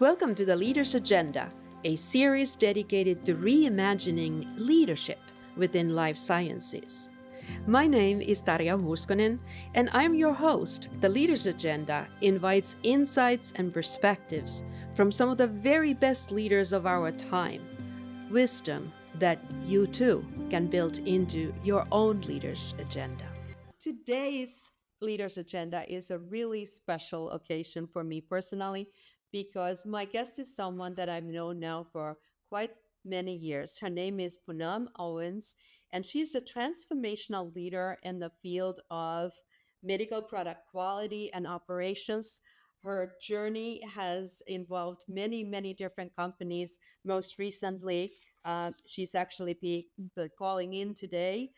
Welcome to the Leader's Agenda, a series dedicated to reimagining leadership within life sciences. My name is Tarja Huuskonen, and I'm your host. The Leader's Agenda invites insights and perspectives from some of the very best leaders of our time, wisdom that you too can build into your own leader's agenda. Today's Leader's Agenda is a really special occasion for me personally because my guest is someone that I've known now for quite many years. Her name is Punam Owens, and she's a transformational leader in the field of medical product quality and operations. Her journey has involved many, many different companies. Most recently, she's actually be calling in today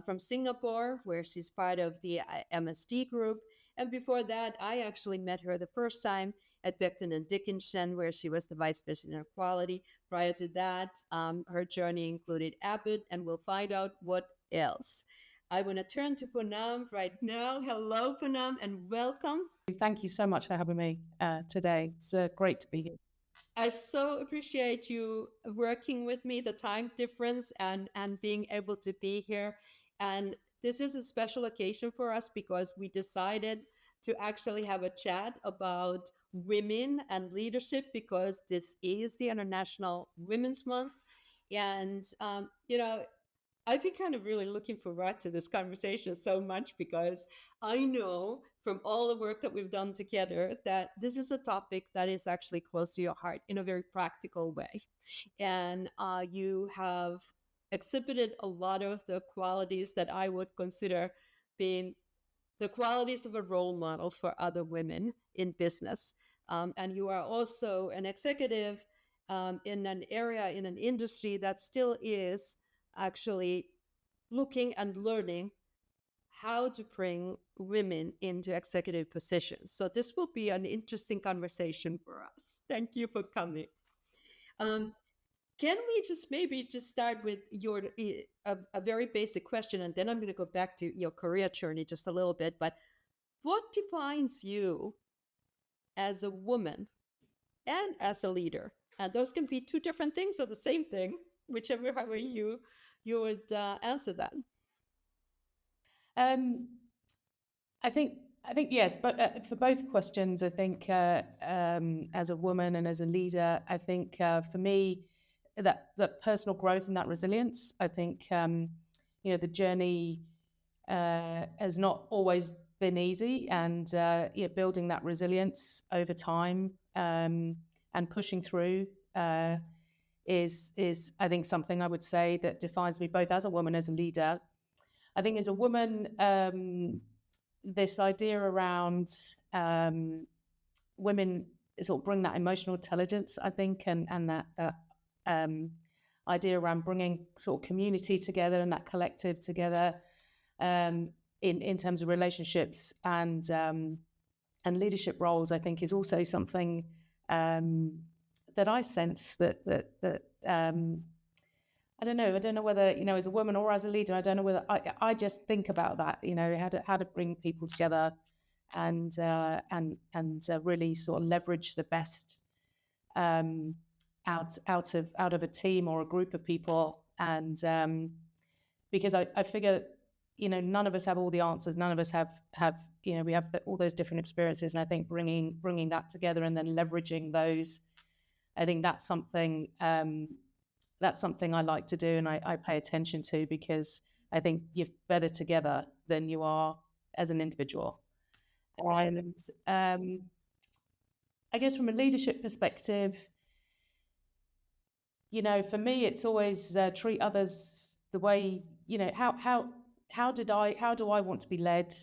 from Singapore, where she's part of the MSD group. And before that, I actually met her the first time at Becton and Dickinson, where she was the vice president of quality. Prior to that, her journey included Abbott, and we'll find out what else. I want to turn to Punam right now. Hello, Punam, and welcome. Thank you so much for having me today. It's great to be here. I so appreciate you working with me, the time difference and being able to be here. And this is a special occasion for us because we decided to actually have a chat about women and leadership because this is the International Women's Month. And, I've been kind of really looking forward to this conversation so much because I know from all the work that we've done together that this is a topic that is actually close to your heart in a very practical way. And you have exhibited a lot of the qualities that I would consider being the qualities of a role model for other women in business. And you are also an executive in an area, in an industry that still is actually looking and learning how to bring women into executive positions. So this will be an interesting conversation for us. Thank you for coming. Um, can we just start with a very basic question, and then I'm going to go back to your career journey just a little bit. But what defines you as a woman and as a leader? And those can be two different things or the same thing, whichever way you would answer that. I think yes, but for both questions, I think as a woman and as a leader, I think for me that personal growth and that resilience. I think the journey has not always been easy, and building that resilience over time and pushing through is I think something I would say that defines me both as a woman, as a leader. I think as a woman, this idea around women sort of bring that emotional intelligence, I think, and that idea around bringing sort of community together and that collective together in terms of relationships and leadership roles, I think is also something that I sense that I don't know whether, as a woman or as a leader, I don't know whether I just think about that, how to bring people together and really sort of leverage the best out of a team or a group of people. And because I figure, none of us have all the answers. None of us have we have all those different experiences. And I think bringing that together and then leveraging those, I think that's something I like to do and I pay attention to, because I think you're better together than you are as an individual. And I guess from a leadership perspective, for me, it's always treat others the way, how do I want to be led?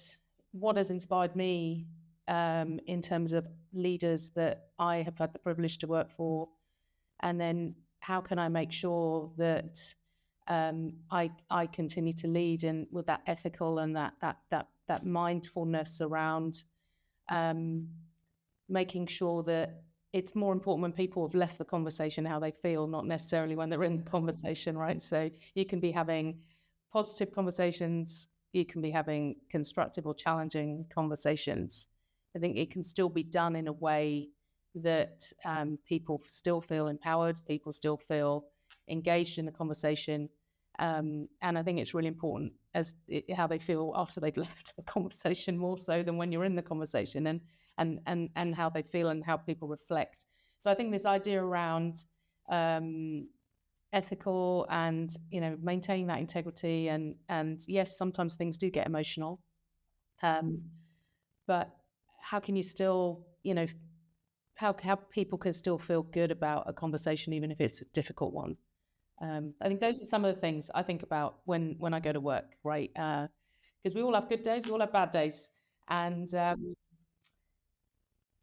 What has inspired me in terms of leaders that I have had the privilege to work for? And then how can I make sure that I continue to lead in with that ethical and that mindfulness around making sure that it's more important when people have left the conversation how they feel, not necessarily when they're in the conversation, right? So you can be having positive conversations, you can be having constructive or challenging conversations. I think it can still be done in a way that people still feel empowered, people still feel engaged in the conversation. And I think it's really important how they feel after they've left the conversation, more so than when you're in the conversation, and how they feel and how people reflect. So I think this idea around ethical and maintaining that integrity, and yes, sometimes things do get emotional, but how can you still how people can still feel good about a conversation even if it's a difficult one. I think those are some of the things I think about when I go to work, right? Because we all have good days, we all have bad days, and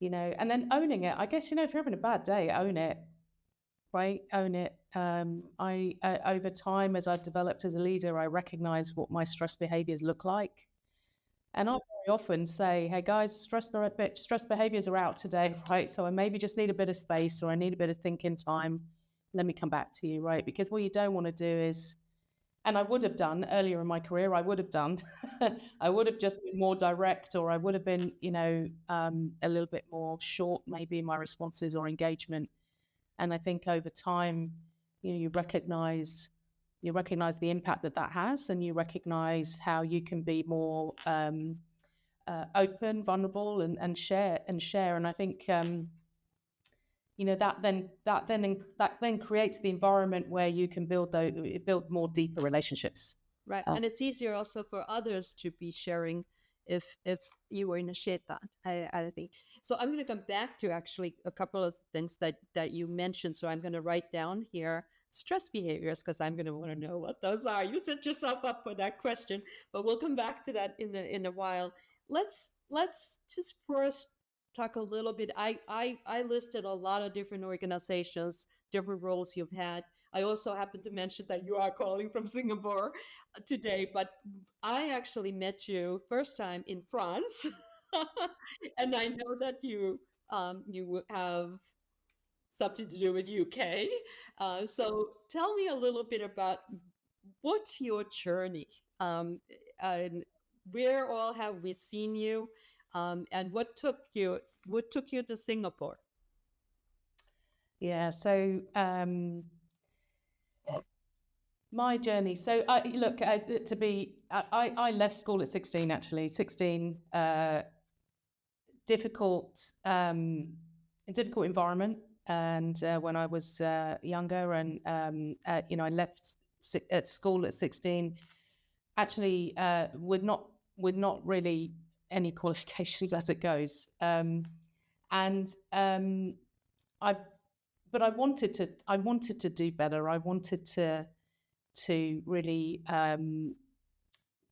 and then owning it. I guess if you're having a bad day, own it, right? Own it. I over time, as I've developed as a leader, I recognize what my stress behaviors look like, and I very often say, "Hey guys, stress behaviors are out today, right? So I maybe just need a bit of space, or I need a bit of thinking time. Let me come back to you, right? Because what you don't want to do is, and I would have done earlier in my career, I would have done, I would have just been more direct, or I would have been, a little bit more short, maybe in my responses or engagement. And I think over time, you recognize the impact that has, and you recognize how you can be more open, vulnerable, and share. And I think that then creates the environment where you can build more deeper relationships. Right. And it's easier also for others to be sharing if you initiate that, I think. So I'm going to come back to actually a couple of things that you mentioned. So I'm going to write down here stress behaviors, because I'm going to want to know what those are. You set yourself up for that question, but we'll come back to that in a while. Let's just first talk a little bit. I listed a lot of different organizations, different roles you've had. I also happen to mention that you are calling from Singapore today, but I actually met you first time in France, and I know that you have something to do with UK. So tell me a little bit about what's your journey, and where all have we seen you, and what took you to Singapore? Yeah. So my journey. So I left school at 16. Actually, 16. Difficult, a difficult environment. And when I was younger, and I left at school at 16, actually with not really any qualifications as it goes. And I But I wanted to do better. I wanted to really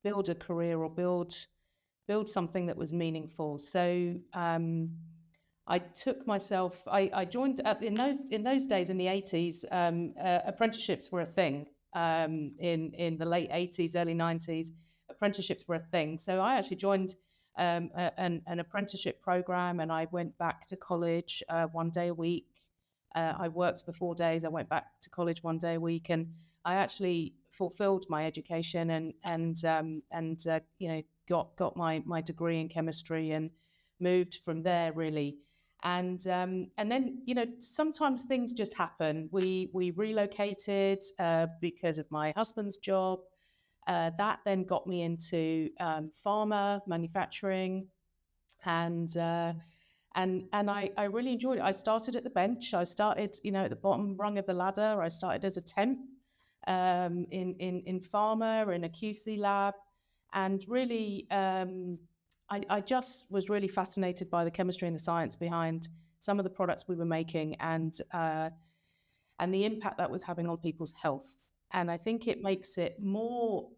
build a career, or build something that was meaningful. So I took myself. I joined in those days in the 80s. Apprenticeships were a thing. In the late 80s, early 90s, apprenticeships were a thing. So I actually joined an apprenticeship program, and I went back to college 1 day a week. I worked for 4 days. I went back to college 1 day a week, and I actually fulfilled my education, and got my degree in chemistry, and moved from there, really. And then sometimes things just happen. We relocated because of my husband's job. That then got me into pharma manufacturing, and I really enjoyed it. I started at the bench. I started, at the bottom rung of the ladder. I started as a temp in pharma, in a QC lab, and really, I just was really fascinated by the chemistry and the science behind some of the products we were making, and the impact that was having on people's health. And I think it makes it more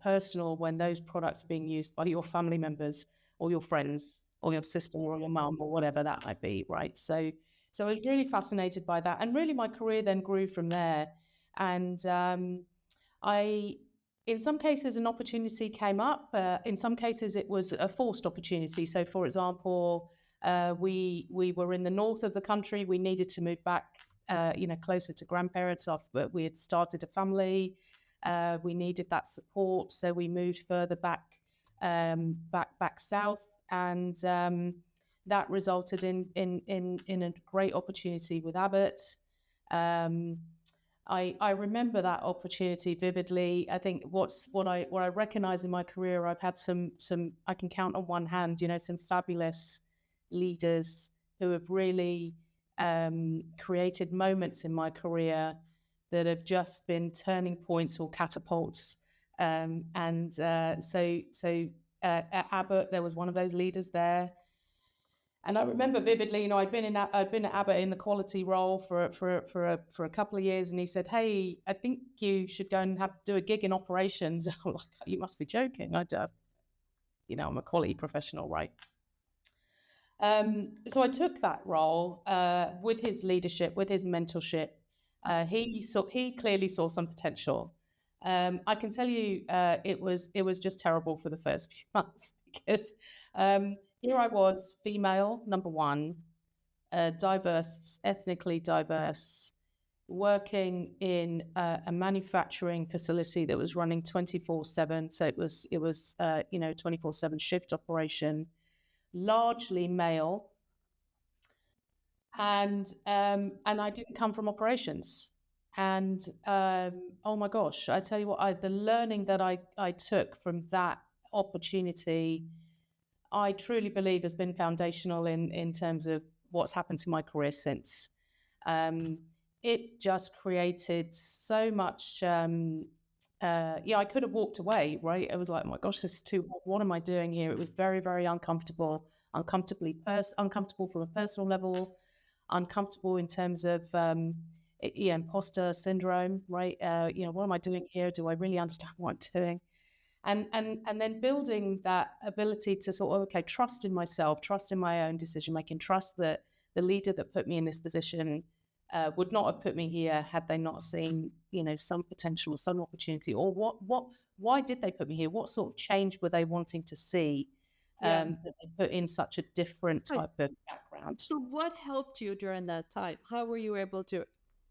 personal when those products are being used by your family members, or your friends, or your sister, or your mum, or whatever that might be, right? So I was really fascinated by that, and really my career then grew from there. And in some cases, an opportunity came up. In some cases, it was a forced opportunity. So, for example, we were in the north of the country. We needed to move back, closer to grandparents. But we had started a family. We needed that support, so we moved further back south. And that resulted in a great opportunity with Abbott. Um, I remember that opportunity vividly. I think what I recognize in my career, I've had some I can count on one hand, some fabulous leaders who have really created moments in my career that have just been turning points or catapults. At Abbott, there was one of those leaders there. And I remember vividly, I'd been at Abbott in the quality role for a couple of years, and he said, "Hey, I think you should go and do a gig in operations." I'm like, "You must be joking." I'm a quality professional, right? So I took that role with his leadership, with his mentorship. He clearly saw some potential. I can tell you, it was just terrible for the first few months because here I was, female, number one, diverse, ethnically diverse, working in a manufacturing facility that was running 24/7. So it was 24/7 shift operation, largely male, and I didn't come from operations. And oh my gosh, I tell you what, the learning that I took from that opportunity, I truly believe has been foundational in terms of what's happened to my career since. It just created so much. I could have walked away, right? I was like, oh my gosh, this is too hot. What am I doing here? It was very, very uncomfortable, uncomfortable from a personal level, uncomfortable in terms of imposter syndrome, right? What am I doing here? Do I really understand what I'm doing? And then building that ability to sort of, okay, trust in myself, trust in my own decision making, trust that the leader that put me in this position would not have put me here had they not seen, some potential or some opportunity, or why did they put me here? What sort of change were they wanting to see that they put in such a different type of background? So what helped you during that time? How were you able to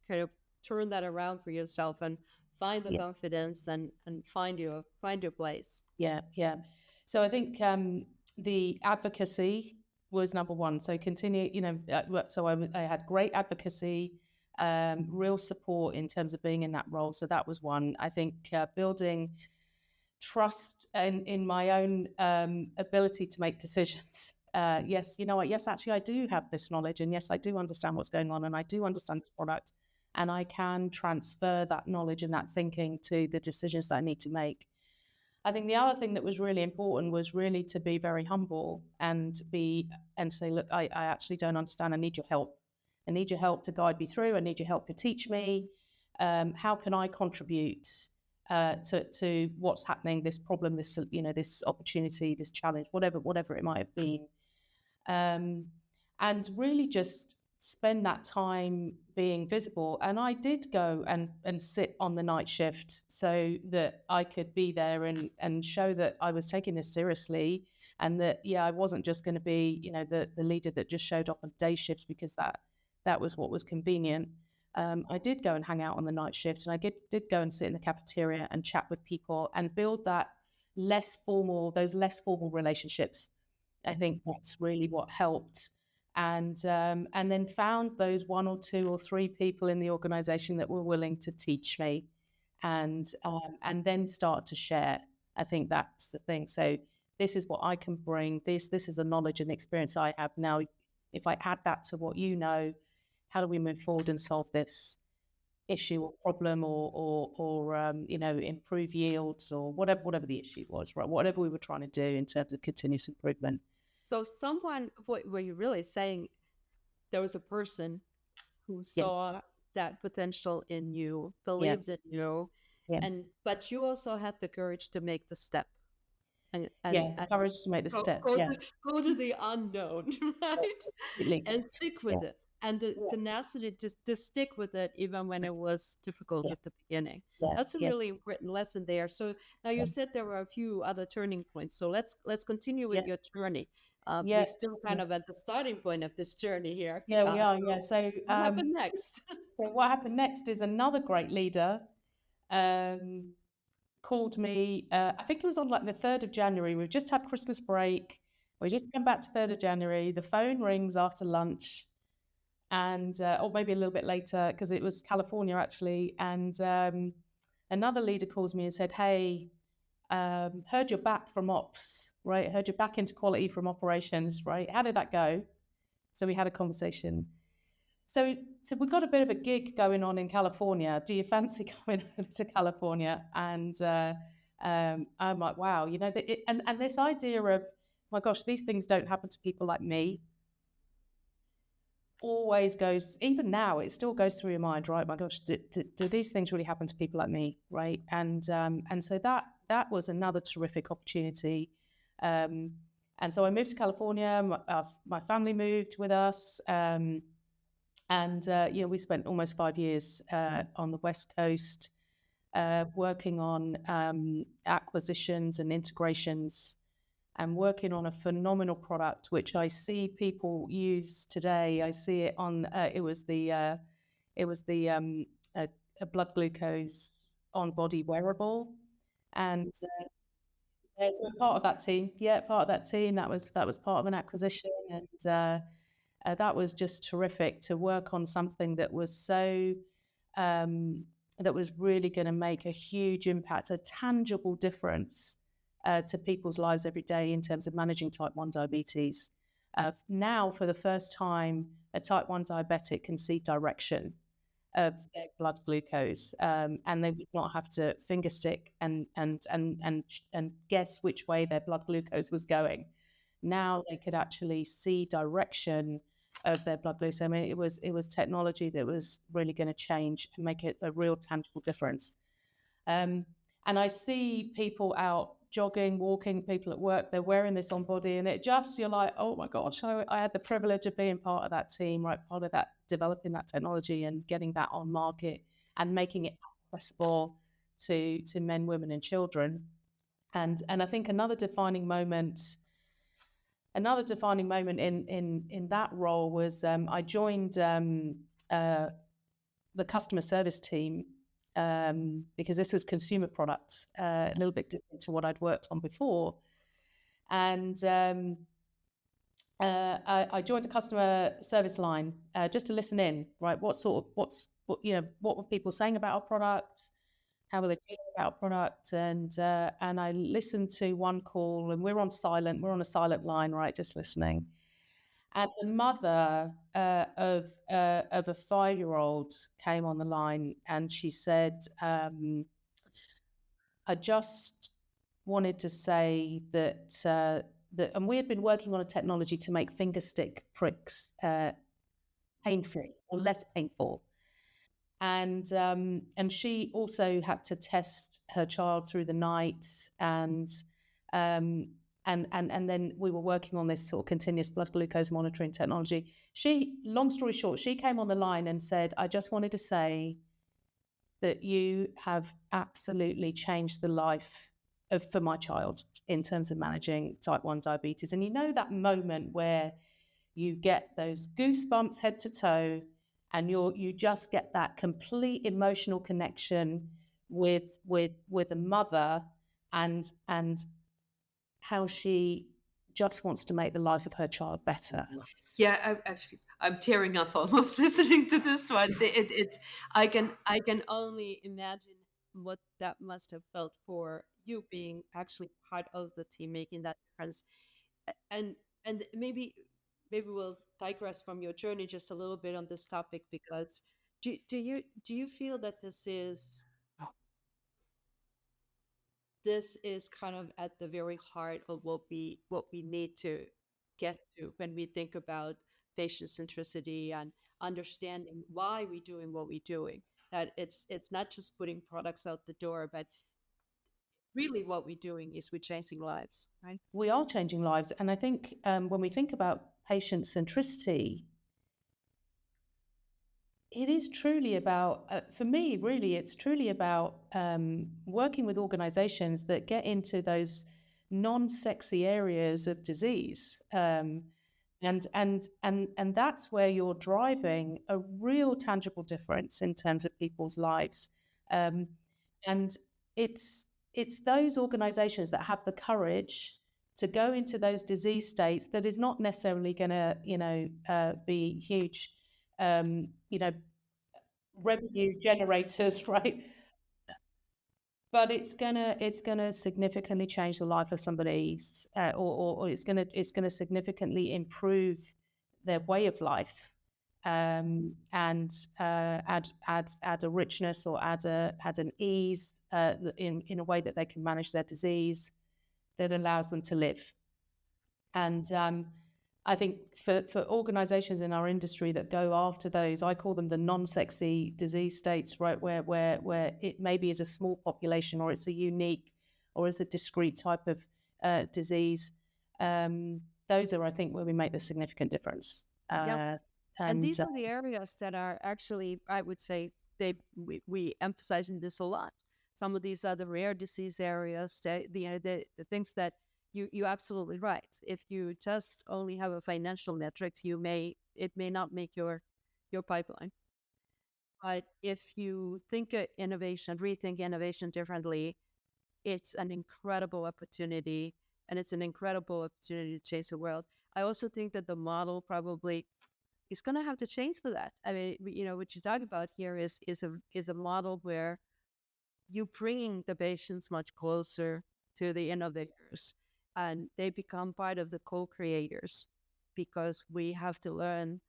kind of turn that around for yourself and find the Yeah. confidence and find your place? Yeah. So I think the advocacy was number one. So continue, I had great advocacy, real support in terms of being in that role. So that was one. I think building trust in my own ability to make decisions. Yes, you know what? Yes, actually, I do have this knowledge, and yes, I do understand what's going on, and I do understand this product, and I can transfer that knowledge and that thinking to the decisions that I need to make. I think the other thing that was really important was really to be very humble and say, look, I actually don't understand. I need your help. I need your help to guide me through. I need your help to teach me. How can I contribute to what's happening, this problem, this opportunity, this challenge, whatever it might have been, and really just spend that time being visible. And I did go and sit on the night shift so that I could be there and show that I was taking this seriously, and that I wasn't just going to be the leader that just showed up on day shifts because that was what was convenient. I did go and hang out on the night shift, and I did go and sit in the cafeteria and chat with people and build those less formal relationships. I think that's really what helped. And then found those one or two or three people in the organization that were willing to teach me, and then start to share. I think that's the thing. So this is what I can bring. This is the knowledge and experience I have now. If I add that to what how do we move forward and solve this issue or problem, or improve yields, or whatever the issue was, right? Whatever we were trying to do in terms of continuous improvement. So were you really saying there was a person who saw that potential in you, believed in you, but you also had the courage to make the step. And courage to make the step. Go to the unknown, right? Absolutely. And stick with it. And the tenacity to stick with it even when it was difficult at the beginning. That's a really important lesson there. So now you said there were a few other turning points. So let's continue with your journey. We're still kind of at the starting point of this journey here. We are. So what happened next? So what happened next is another great leader called me. I think it was on like the 3rd of January. We've just had Christmas break. We just came back to 3rd of January. The phone rings after lunch, and or maybe a little bit later because it was California actually. And another leader calls me and said, "Hey, heard you're back from ops, right? Heard you're back into quality from operations, right? How did that go?" So we had a conversation. So, so we've got a bit of a gig going on in California. Do you fancy coming over to California? And I'm like, wow, you know, and this idea of, my gosh, these things don't happen to people like me, always goes, even now, it still goes through your mind, right? My gosh, do these things really happen to people like me, right? And so that was another terrific opportunity. Um, and so I moved to California. My family moved with us. And we spent almost 5 years on the West Coast working on acquisitions and integrations and working on a phenomenal product, which I see people use today. I see it on. It was the a blood glucose on body wearable, and so part of that team. Yeah, part of that team. That was part of an acquisition, and that was just terrific to work on something that was so that was really going to make a huge impact, a tangible difference to people's lives every day in terms of managing type 1 diabetes. Now, for the first time, a type 1 diabetic can see direction of their blood glucose, and they would not have to finger stick and guess which way their blood glucose was going. Now they could actually see direction of their blood glucose. I mean, it was technology that was really going to change and make it a real tangible difference. Um, and I see people out jogging, walking, people at work, they're wearing this on body, and it just, you're like, oh my gosh, I had the privilege of being part of that team, right? Part of that, developing that technology and getting that on market and making it accessible to men, women, and children. And I think another defining moment in that role was I joined uh, the customer service team because this was consumer products, a little bit different to what I'd worked on before. And I joined the customer service line just to listen in, right? What were people saying about our product? How were they feeling about our product? And I listened to one call, and we're on a silent line, right? Just listening. And the mother of a 5-year-old came on the line, and she said, "I just wanted to say that, and we had been working on a technology to make finger stick pricks painful or less painful." And she also had to test her child through the night, um, and then we were working on this sort of continuous blood glucose monitoring technology. Long story short, she came on the line and said, "I just wanted to say that you have absolutely changed the life for my child in terms of managing type 1 diabetes." And you know that moment where you get those goosebumps head to toe, and you just get that complete emotional connection with a mother, and how she just wants to make the life of her child better. Yeah, I'm tearing up almost listening to this one. I can only imagine what that must have felt for you being actually part of the team making that difference. And maybe we'll digress from your journey just a little bit on this topic, because do you feel that this is kind of at the very heart of what we need to get to when we think about patient centricity and understanding why we're doing what we're doing, that it's not just putting products out the door, but really what we're doing is we're changing lives, right? We are changing lives, and I think when we think about patient centricity, it is truly about, for me, really, it's truly about working with organizations that get into those non-sexy areas of disease. And that's where you're driving a real tangible difference in terms of people's lives. Um, and it's those organizations that have the courage to go into those disease states that is not necessarily going to, be huge, you know, revenue generators, right? But it's gonna significantly change the life of somebody's, or it's gonna significantly improve their way of life, and add a richness or add an ease, in a way that they can manage their disease that allows them to live. And I think for organizations in our industry that go after those, I call them the non-sexy disease states, right? Where it maybe is a small population, or it's a unique, or it's a discrete type of disease. Those are, I think, where we make the significant difference. Yep. And And these are the areas that are actually, I would say, we emphasizing this a lot. Some of these are the rare disease areas, the things that you absolutely right. If you just only have a financial metrics, it may not make your pipeline. But if you rethink innovation differently, it's an incredible opportunity, and it's an incredible opportunity to change the world. I also think that the model probably is going to have to change for that. I mean, what you talk about here is a model where you bringing the patients much closer to the innovators, and they become part of the co-creators, because we have to learn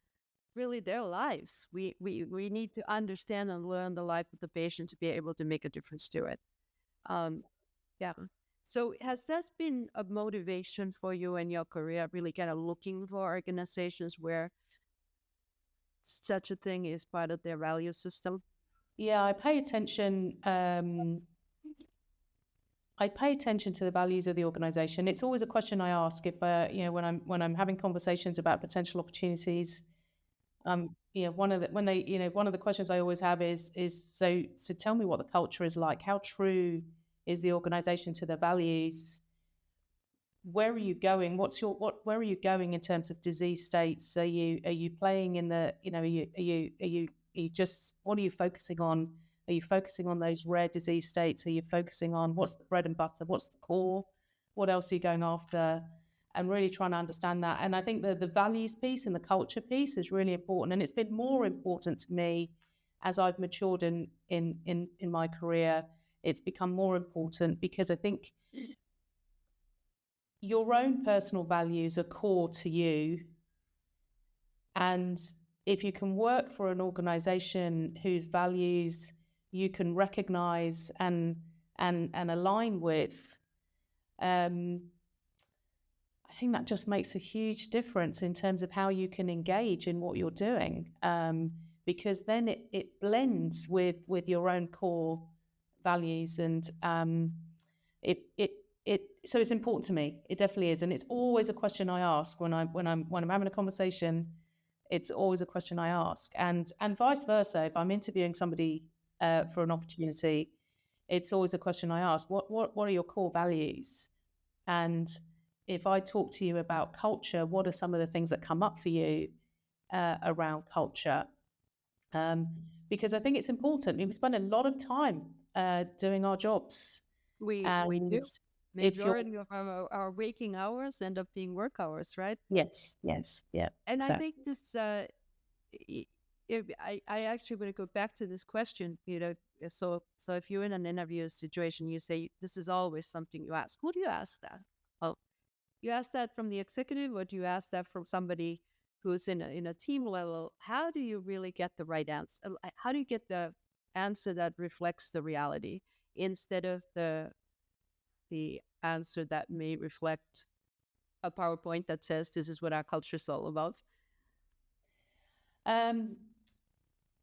really their lives. We need to understand and learn the life of the patient to be able to make a difference to it. Um, yeah. So has that been a motivation for you in your career, really kind of looking for organizations where such a thing is part of their value system? yeah, I pay attention. I pay attention to the values of the organization. It's always a question I ask if, when I'm having conversations about potential opportunities. One of the questions I always have is so tell me what the culture is like. How true is the organization to their values? Where are you going? Where are you going in terms of disease states? Are you playing in the, are you just, what are you focusing on? Are you focusing on those rare disease states? Are you focusing on what's the bread and butter? What's the core? What else are you going after? And really trying to understand that. And I think the values piece and the culture piece is really important. And it's been more important to me as I've matured in my career. It's become more important because I think your own personal values are core to you. And if you can work for an organization whose values you can recognize and align with, I think that just makes a huge difference in terms of how you can engage in what you're doing, because then it blends with your own core values, and so it's important to me. It definitely is, and it's always a question I ask when I'm having a conversation. It's always a question I ask, and vice versa. If I'm interviewing somebody for an opportunity, it's always a question I ask. What are your core values? And if I talk to you about culture, what are some of the things that come up for you around culture? Because I think it's important. We spend a lot of time doing our jobs, We and do. if you're Majority of our waking hours end up being work hours, right? yes, yeah, And I think exactly. this, if I actually want to go back to this question, so if you're in an interview situation, you say this is always something you ask. Who do you ask that? Oh, you ask that from the executive, or do you ask that from somebody who's in a team level? How do you really get the right answer? How do you get the answer that reflects the reality, instead of the answer that may reflect a PowerPoint that says this is what our culture is all about? Um,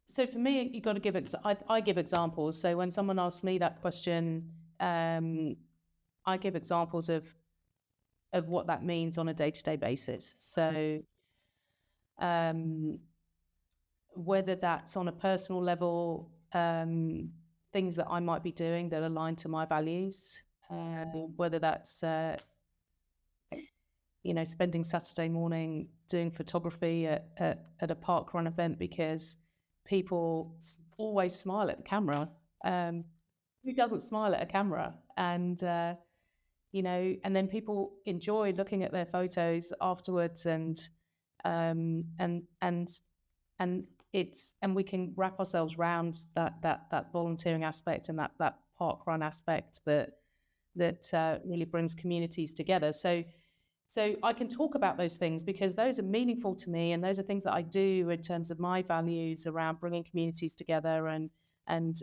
so for me, you got to I give examples. So when someone asks me that question, I give examples of what that means on a day-to-day basis. So um, whether that's on a personal level, things that I might be doing that align to my values, whether that's spending Saturday morning doing photography at a park run event because people always smile at the camera. Who doesn't smile at a camera? And and then people enjoy looking at their photos afterwards, and and and we can wrap ourselves around that volunteering aspect and that park run aspect that really brings communities together. So I can talk about those things because those are meaningful to me, and those are things that I do in terms of my values around bringing communities together and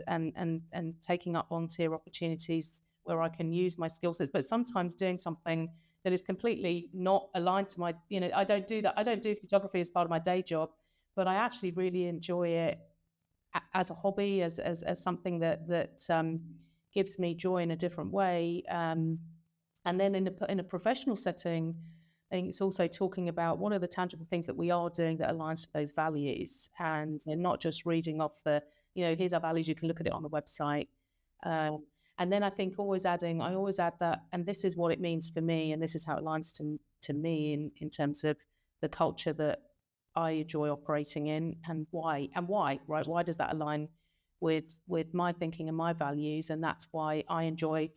taking up volunteer opportunities where I can use my skill sets. But sometimes doing something that is completely not aligned to my, I don't do that. I don't do photography as part of my day job, but I actually really enjoy it as a hobby, as something that gives me joy in a different way. And then in a professional setting, I think it's also talking about what are the tangible things that we are doing that aligns to those values, and not just reading off here's our values. You can look at it on the website. And then I think I always add that, and this is what it means for me, and this is how it aligns to me in terms of the culture that I enjoy operating in, and why, right? Why does that align with my thinking and my values? And that's why I enjoy,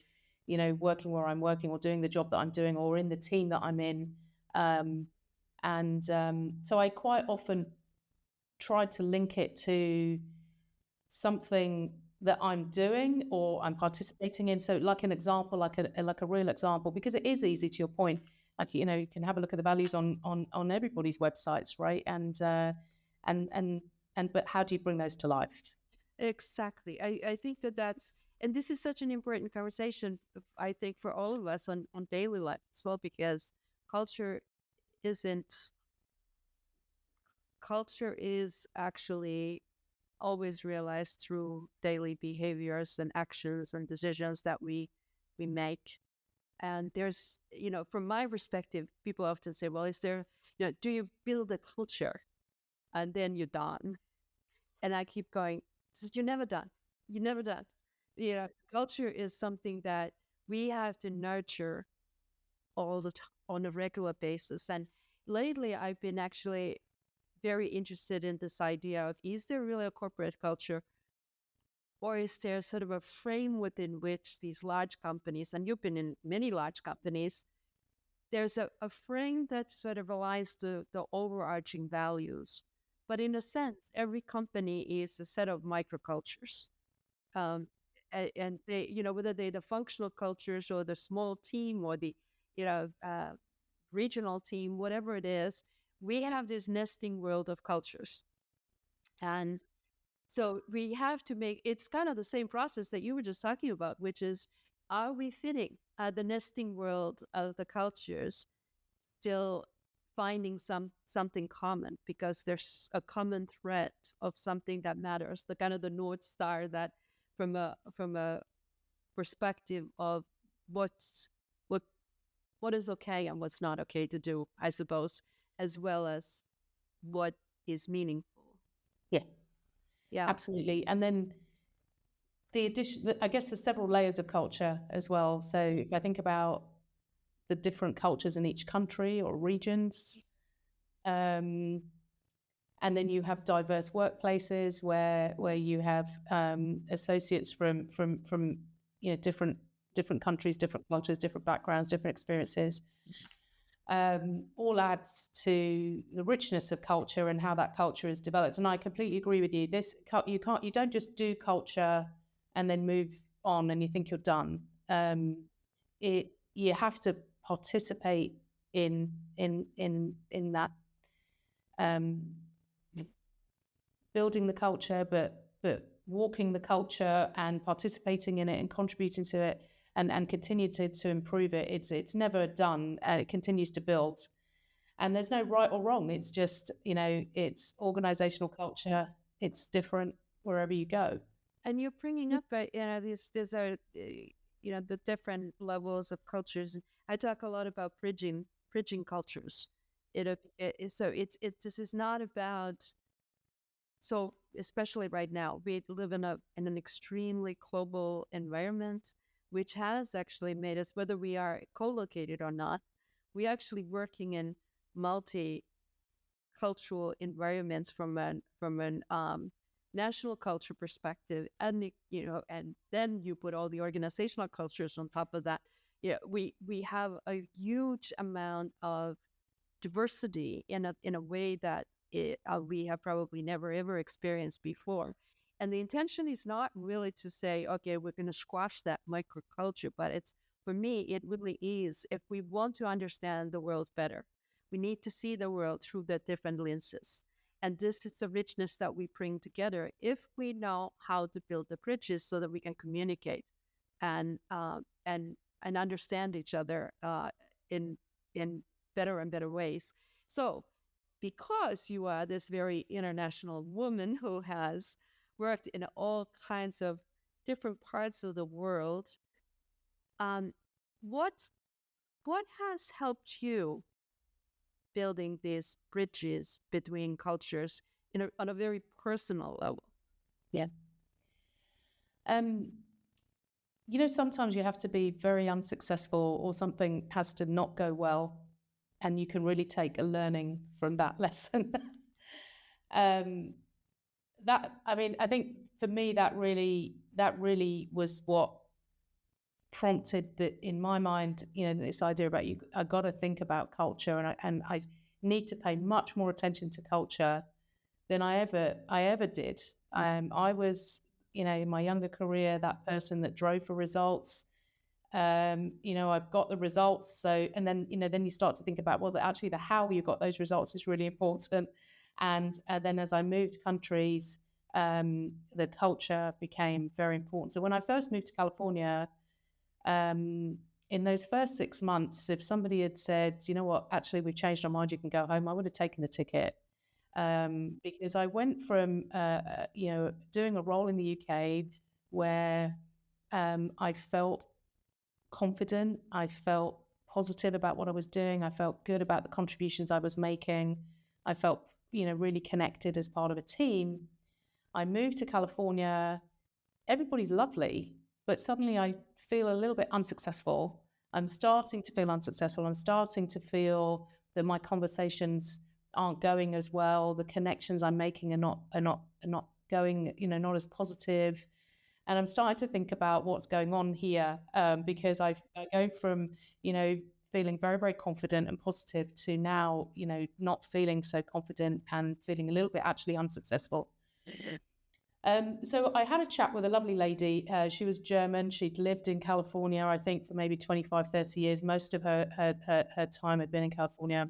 working where I'm working, or doing the job that I'm doing, or in the team that I'm in. So I quite often try to link it to something that I'm doing or I'm participating in. So like an example, like a real example, because it is easy, to your point, like, you can have a look at the values on everybody's websites, right? But how do you bring those to life? Exactly. I think and this is such an important conversation, I think, for all of us on daily life as well, because culture isn't, culture is actually always realized through daily behaviors and actions and decisions that we make. And there's, from my perspective, people often say, well, is there, do you build a culture and then you're done? And I keep going, you're never done. You're never done. Culture is something that we have to nurture all the time on a regular basis. And lately, I've been actually very interested in this idea of, is there really a corporate culture, or is there sort of a frame within which these large companies, and you've been in many large companies, there's a frame that sort of aligns to the overarching values. But in a sense, every company is a set of microcultures. Um, and they, whether they're the functional cultures or the small team or the, regional team, whatever it is, we have this nesting world of cultures. And so we have to make, it's kind of the same process that you were just talking about, which is, are we fitting the nesting world of the cultures, still finding something common, because there's a common thread of something that matters, the kind of the North Star that from a perspective of what's what is okay and what's not okay to do, I suppose, as well as what is meaningful. Yeah, Yeah. absolutely. And then the addition, I guess there's several layers of culture as well. So if I think about the different cultures in each country or regions, and then you have diverse workplaces where you have associates from different countries, different cultures, different backgrounds, different experiences. All adds to the richness of culture and how that culture is developed. And I completely agree with you. You don't just do culture and then move on and you think you're done. You have to participate in that, building the culture, but walking the culture and participating in it and contributing to it, and continue to improve it. It's never done. It continues to build, and there's no right or wrong. It's just, it's organizational culture. It's different wherever you go. And you're bringing up, these are, the different levels of cultures. I talk a lot about bridging cultures. This is not about, so especially right now, we live in an extremely global environment, which has actually made us, whether we are co-located or not, we actually working in multicultural environments from an national culture perspective, ethnic, and then you put all the organizational cultures on top of that. yeah, we have a huge amount of diversity in a way that we have probably never ever experienced before. And the intention is not really to say, okay, we're going to squash that microculture, but it's for me, it really is. If we want to understand the world better, we need to see the world through the different lenses. And this is the richness that we bring together if we know how to build the bridges so that we can communicate and and understand each other in in better and better ways. So, because you are this very international woman who has worked in all kinds of different parts of the world, um, what what has helped you building these bridges between cultures on a very personal level? Yeah. Um, sometimes you have to be very unsuccessful or something has to not go well, and you can really take a learning from that lesson. um, I think for me, that really was what prompted that in my mind, this idea about I got to think about culture, and I need to pay much more attention to culture than I ever did. I was, in my younger career, that person that drove for results. I've got the results. So, and then you start to think about, well, actually the how you got those results is really important. And then as I moved countries, the culture became very important. So when I first moved to California, in those first 6 months, if somebody had said, you know what, actually we've changed our mind, you can go home, I would have taken the ticket. Because I went from, doing a role in the UK where I felt confident, I felt positive about what I was doing, I felt good about the contributions I was making, I felt, really connected as part of a team. I moved to California, everybody's lovely, but suddenly I feel a little bit unsuccessful. I'm starting to feel unsuccessful. I'm starting to feel that my conversations aren't going as well. The connections I'm making are not going, not as positive. And I'm starting to think about what's going on here, because I go from, feeling very, very confident and positive to now, not feeling so confident and feeling a little bit actually unsuccessful. So I had a chat with a lovely lady. She was German. She'd lived in California, I think, for maybe 25, 30 years. Most of her time had been in California.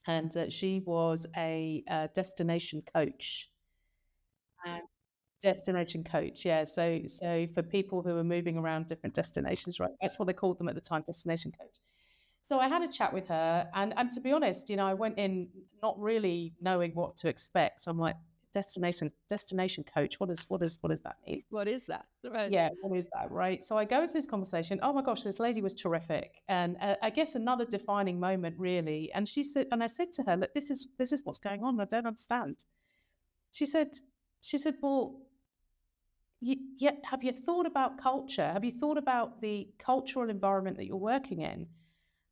And she was a destination coach. Destination coach, yeah. So for people who are moving around different destinations, right? That's what they called them at the time, destination coach. So I had a chat with her, and to be honest, I went in not really knowing what to expect. I'm like, destination coach. What does that mean? What is that? Right. Yeah, what is that, right? So I go into this conversation. Oh my gosh, this lady was terrific, and I guess another defining moment, really. And she said, and I said to her, look, this is what's going on. I don't understand. She said, well, yeah, have you thought about culture? Have you thought about the cultural environment that you're working in?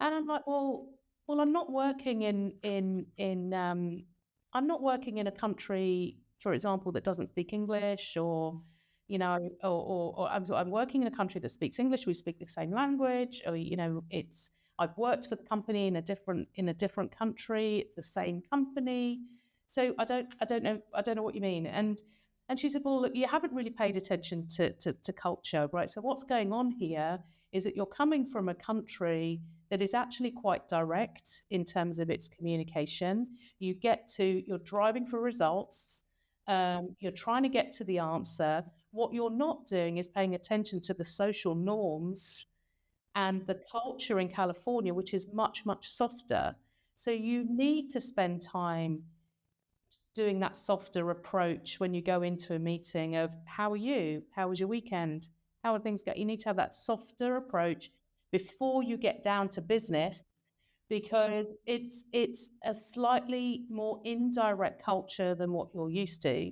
And I'm like, well, I'm not working I'm not working in a country, for example, that doesn't speak English, or or I'm working in a country that speaks English. We speak the same language, or it's I've worked for the company in a different country. It's the same company, so I don't know what you mean. And she said, well, look, you haven't really paid attention to culture, right? So what's going on here is that you're coming from a country that is actually quite direct in terms of its communication. You're driving for results. You're trying to get to the answer. What you're not doing is paying attention to the social norms and the culture in California, which is much, much softer. So you need to spend time doing that softer approach when you go into a meeting of how are you? How was your weekend? How are things going? You need to have that softer approach before you get down to business, because it's a slightly more indirect culture than what you're used to.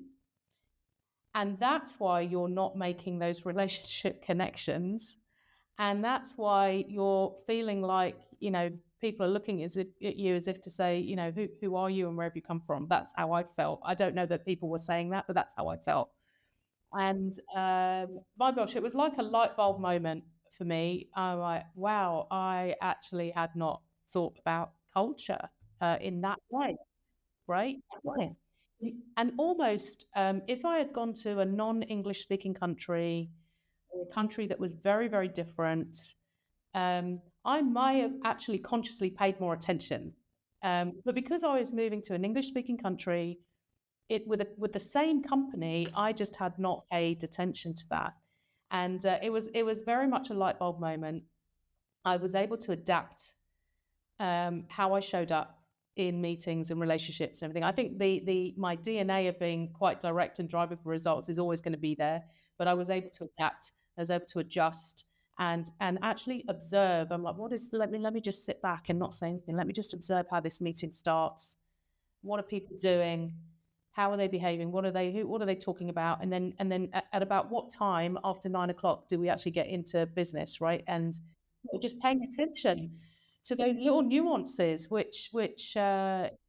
And that's why you're not making those relationship connections. And that's why you're feeling like, people are looking at you as if to say, who are you and where have you come from? That's how I felt. I don't know that people were saying that, but that's how I felt. And my gosh, it was like a light bulb moment for me. I'm like, wow, I actually had not thought about culture in that way, right? Right. And almost, if I had gone to a non-English speaking country, or a country that was very, very different, I might have actually consciously paid more attention. But because I was moving to an English speaking country, with the same company, I just had not paid attention to that, and it was very much a light bulb moment. I was able to adapt how I showed up in meetings and relationships and everything. I think the my DNA of being quite direct and driving for results is always going to be there, but I was able to adapt. I was able to adjust and actually observe. I'm like, what is? Let me just sit back and not say anything. Let me just observe how this meeting starts. What are people doing? How are they behaving? What are they talking about? And then at about what time after 9 o'clock do we actually get into business, right? And just paying attention to those little nuances, which were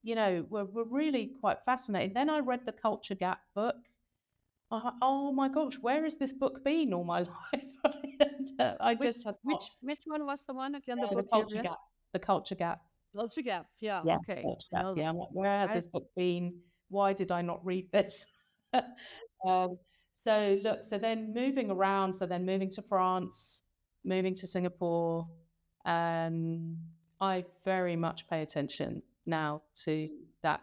really quite fascinating. Then I read the Culture Gap book. Oh my gosh, where has this book been all my life? And, I Which just had not. which one was the one again? The The book you Culture read? Gap. The Culture Gap. Culture Gap. Yeah. Yes, Okay. Culture I Gap. know that. Yeah, I'm like, where has I this book been? Why did I not read this? um, so look, so then moving to France, moving to Singapore, um, I very much pay attention now to that,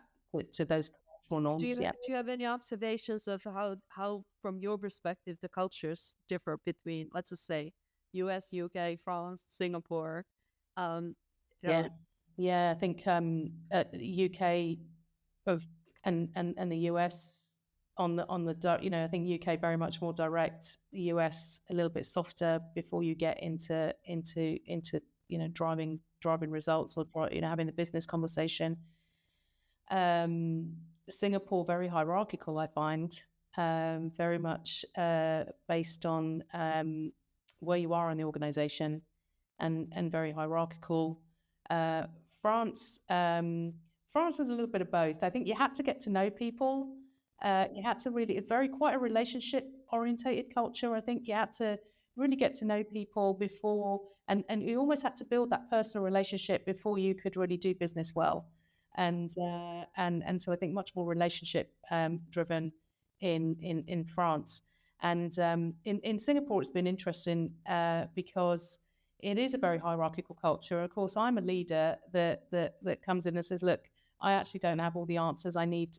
to those cultural do norms. you Yeah. do you have any observations of how from your perspective the cultures differ between, let's just say, US, UK, France, Singapore? Um, you Yeah, know, yeah. I think UK of and the US I think UK very much more direct, the US a little bit softer before you get into driving results or having the business conversation. Um, Singapore very hierarchical, I find, very much based on where you are in the organization and very hierarchical. Uh, France, France was a little bit of both. I think you had to get to know people. You had to really, it's very quite a relationship orientated culture. I think you had to really get to know people before, and you almost had to build that personal relationship before you could really do business well. And so I think much more relationship driven in France. And in Singapore, it's been interesting because it is a very hierarchical culture. Of course, I'm a leader that comes in and says, "Look, I actually don't have all the answers. I need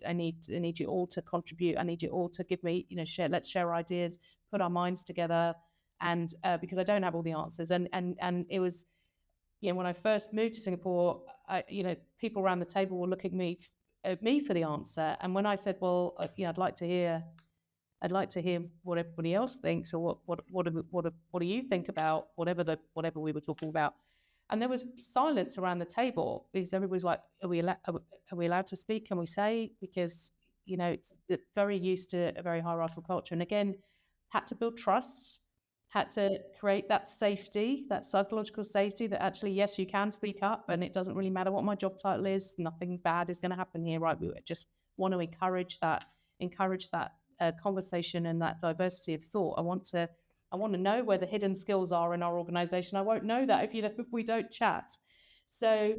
you all to contribute. I need you all to give me, share. Let's share ideas, put our minds together, and because I don't have all the answers." And it was, when I first moved to Singapore, people around the table were looking at me for the answer. And when I said, "Well, I'd like to hear what everybody else thinks, or what do you think about whatever we were talking about?" And there was silence around the table because everybody's like, "Are we allowed to speak? Can we say?" Because it's very used to a very hierarchical culture, and again, had to build trust, had to create that safety, that psychological safety that actually, yes, you can speak up, and it doesn't really matter what my job title is. Nothing bad is going to happen here, right? We just want to encourage that conversation and that diversity of thought. I want to know where the hidden skills are in our organization. I won't know that if we don't chat. So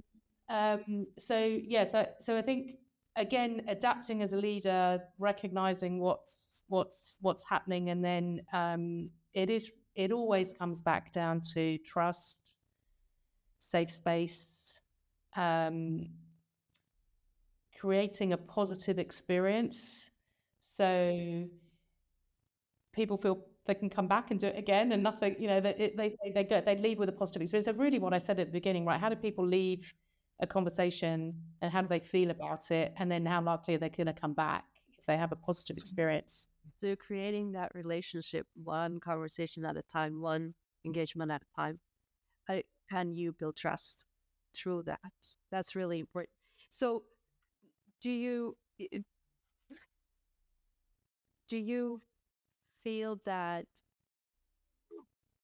so I think, again, adapting as a leader, recognizing what's happening, and then it always comes back down to trust, safe space, um, creating a positive experience. So people feel they can come back and do it again, and nothing, they leave with a positive experience. So really, what I said at the beginning, right? How do people leave a conversation, and how do they feel about it, and then how likely are they going to come back if they have a positive experience? so creating that relationship one conversation at a time, one engagement at a time. Can you build trust through that? That's really important. So, do you do you feel that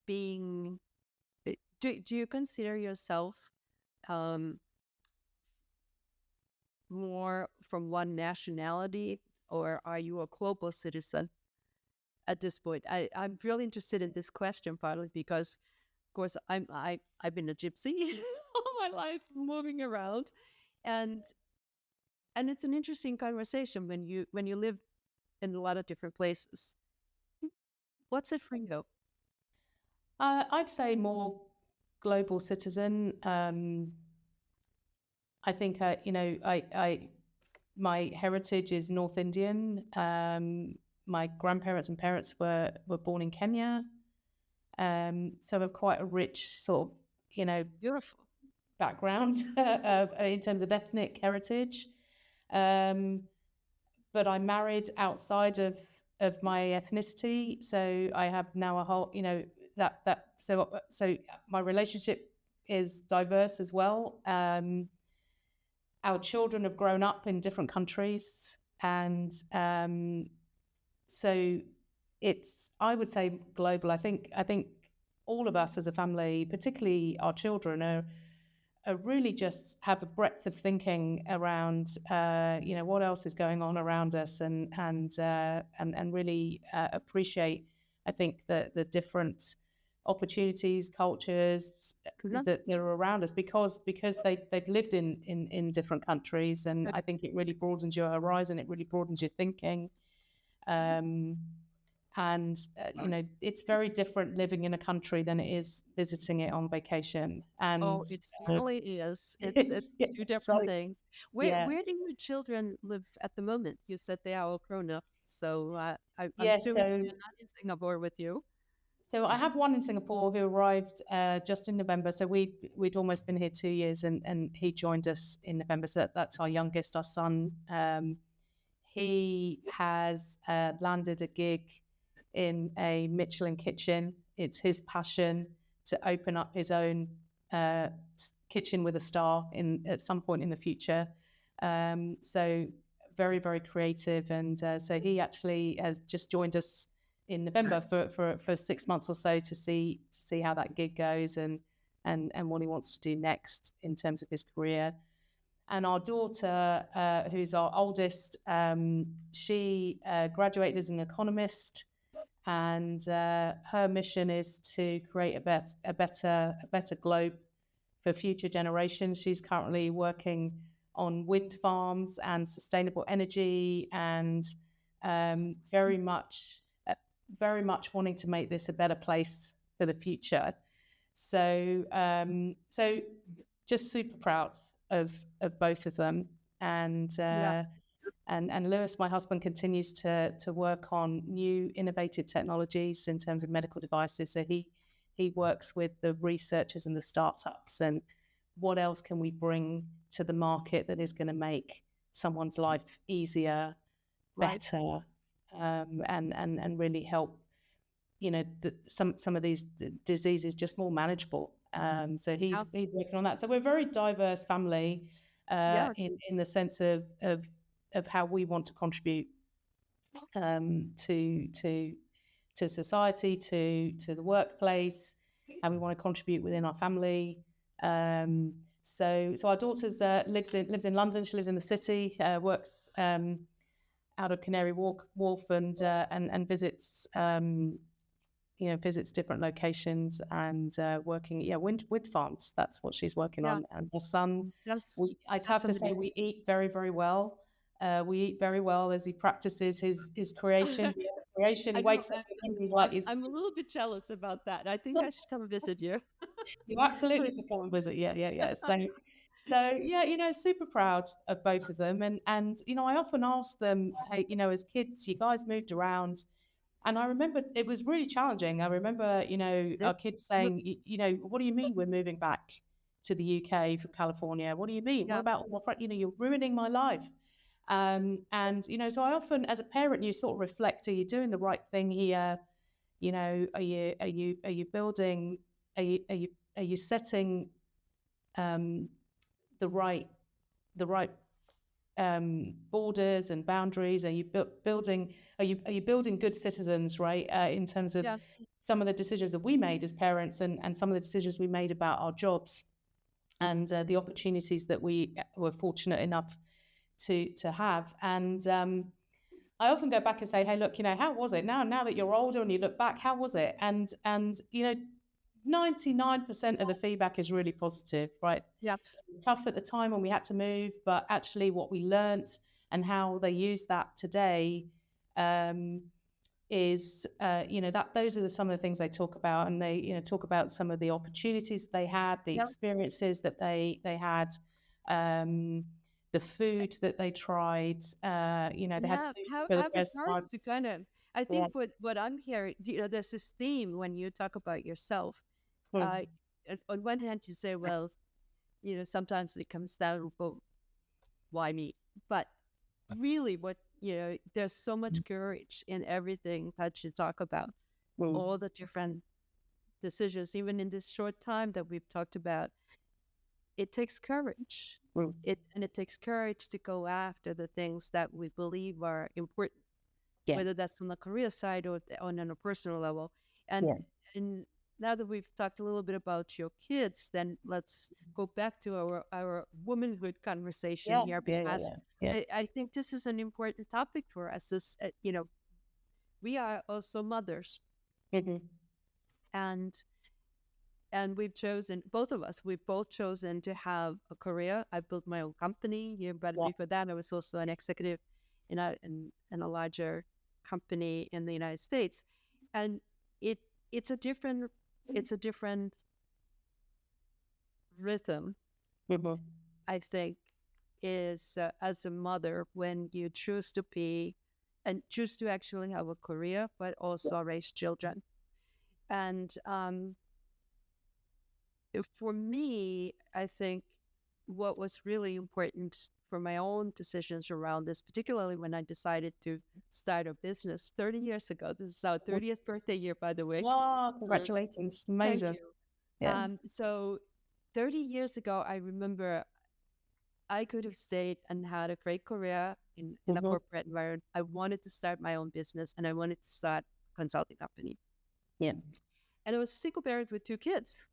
being do you consider yourself um, more from one nationality, or are you a global citizen at this point? I'm really interested in this question, partly because Of course, I've been a gypsy all my life, moving around, and it's an interesting conversation when you live in a lot of different places. What's it for you? I'd say more global citizen. I think, my heritage is North Indian. My grandparents and parents were born in Kenya. So I have quite a rich sort of, Beautiful. background in terms of ethnic heritage. Um, but I married outside of my ethnicity, so I have now a whole, so my relationship is diverse as well. Our children have grown up in different countries, and so it's, I would say, global. I think all of us as a family, particularly our children, are really just have a breadth of thinking around what else is going on around us, and really appreciate, I think, the different opportunities, cultures Mhm. that are around us, because they've lived in different countries, and I think it really broadens your horizon, it really broadens your thinking. um, and it's very different living in a country than it is visiting it on vacation. And Oh, it certainly is. It's it's, yeah, two different so things. yeah, Where do your children live at the moment? You said they are all grown up, so I'm yeah. assuming So they're not in Singapore with you. so I have one in Singapore who arrived just in November. So we'd almost been here 2 years, and he joined us in November. So that's our youngest, our son. He has landed a gig in a Michelin kitchen. It's his passion to open up his own uh, kitchen with a star in at some point in the future. So very, very creative, and so he actually has just joined us in November for 6 months or so to see how that gig goes, and what he wants to do next in terms of his career. And our daughter, who's our oldest, she graduated as an economist, and her mission is to create a better globe for future generations. She's currently working on wind farms and sustainable energy, and um, very much, very much wanting to make this a better place for the future. So just super proud of both of them, and Yeah, Lewis, my husband, continues to work on new innovative technologies in terms of medical devices. So he works with the researchers and the startups, and what else can we bring to the market that is going to make someone's life easier, right. better, and really help, some of these diseases just more manageable. So Yeah, he's working on that. So we're a very diverse family, yeah, in the sense of how we want to contribute, to society, to the workplace, and we want to contribute within our family. So our daughter's lives in London. She lives in the city, works out of Canary Wharf, and visits, visits different locations, and working, wind farms. That's what she's working yeah. on. And her son, That's I'd have that's to say, amazing. we eat very, very well. We eat very well as he practices his creations. He has a creation. He I know. wakes up and he's like, I'm a little bit jealous about that. I think I should come visit you. you absolutely should come and visit. Yeah, yeah, yeah. So yeah, super proud of both of them. And I often ask them, hey, as kids, you guys moved around. And I remember it was really challenging. I remember, our Yep. kids saying, what do you mean we're moving back to the UK from California? What do you mean? What Yeah, about my friend? You're ruining my life. And so I often, as a parent, you sort of reflect: are you doing the right thing here? Are you building? Are you setting um, the right borders and boundaries? Are you building? Are you building good citizens, right? In terms of yeah, some of the decisions that we made as parents, and some of the decisions we made about our jobs, and the opportunities that we were fortunate enough to have. And I often go back and say, hey, look, how was it? Now that you're older and you look back, how was it? And 99% of the feedback is really positive, right? Yes. It's tough at the time when we had to move, but actually what we learnt and how they use that today um, is, that those are some of the things they talk about, and they, talk about some of the opportunities they had, the Yep. experiences that they had, the food that they tried. They had Yeah, sushi have for the have the first courage time. to kind of. I Yeah. think what I'm hearing, there's this theme when you talk about yourself. Mm. Uh, on one hand, you say, well, sometimes it comes down to, well, why me? But really, there's so much courage in everything that you talk about, Mm. all the different decisions, even in this short time that we've talked about. It takes courage. Mm. It takes courage to go after the things that we believe are important, Yeah. whether that's on the career side or on a personal level. And Yeah. and now that we've talked a little bit about your kids, then let's go back to our womanhood conversation Yes. here, Yeah. Yeah. because Yeah. Yeah. I think this is an important topic for us. We are also mothers, Mm-hmm. and we've chosen, both of us, we've both chosen to have a career. I built my own company. But Yeah. before that, I was also an executive in a larger company in the United States, and it it's a different rhythm. Mm-hmm. I think is as a mother, when you choose to be and choose to actually have a career, but Yeah. also raise children. And for me, I think what was really important for my own decisions around this, particularly when I decided to start a business 30 years ago. This is our 30th birthday year, by the way. Oh, Mhm. congratulations. Thank Amazing. you. Yeah. So 30 years ago, I remember I could have stayed and had a great career in a Mm-hmm. corporate environment. I wanted to start my own business, and I wanted to start a consulting company. Yeah. And I was a single parent with two kids.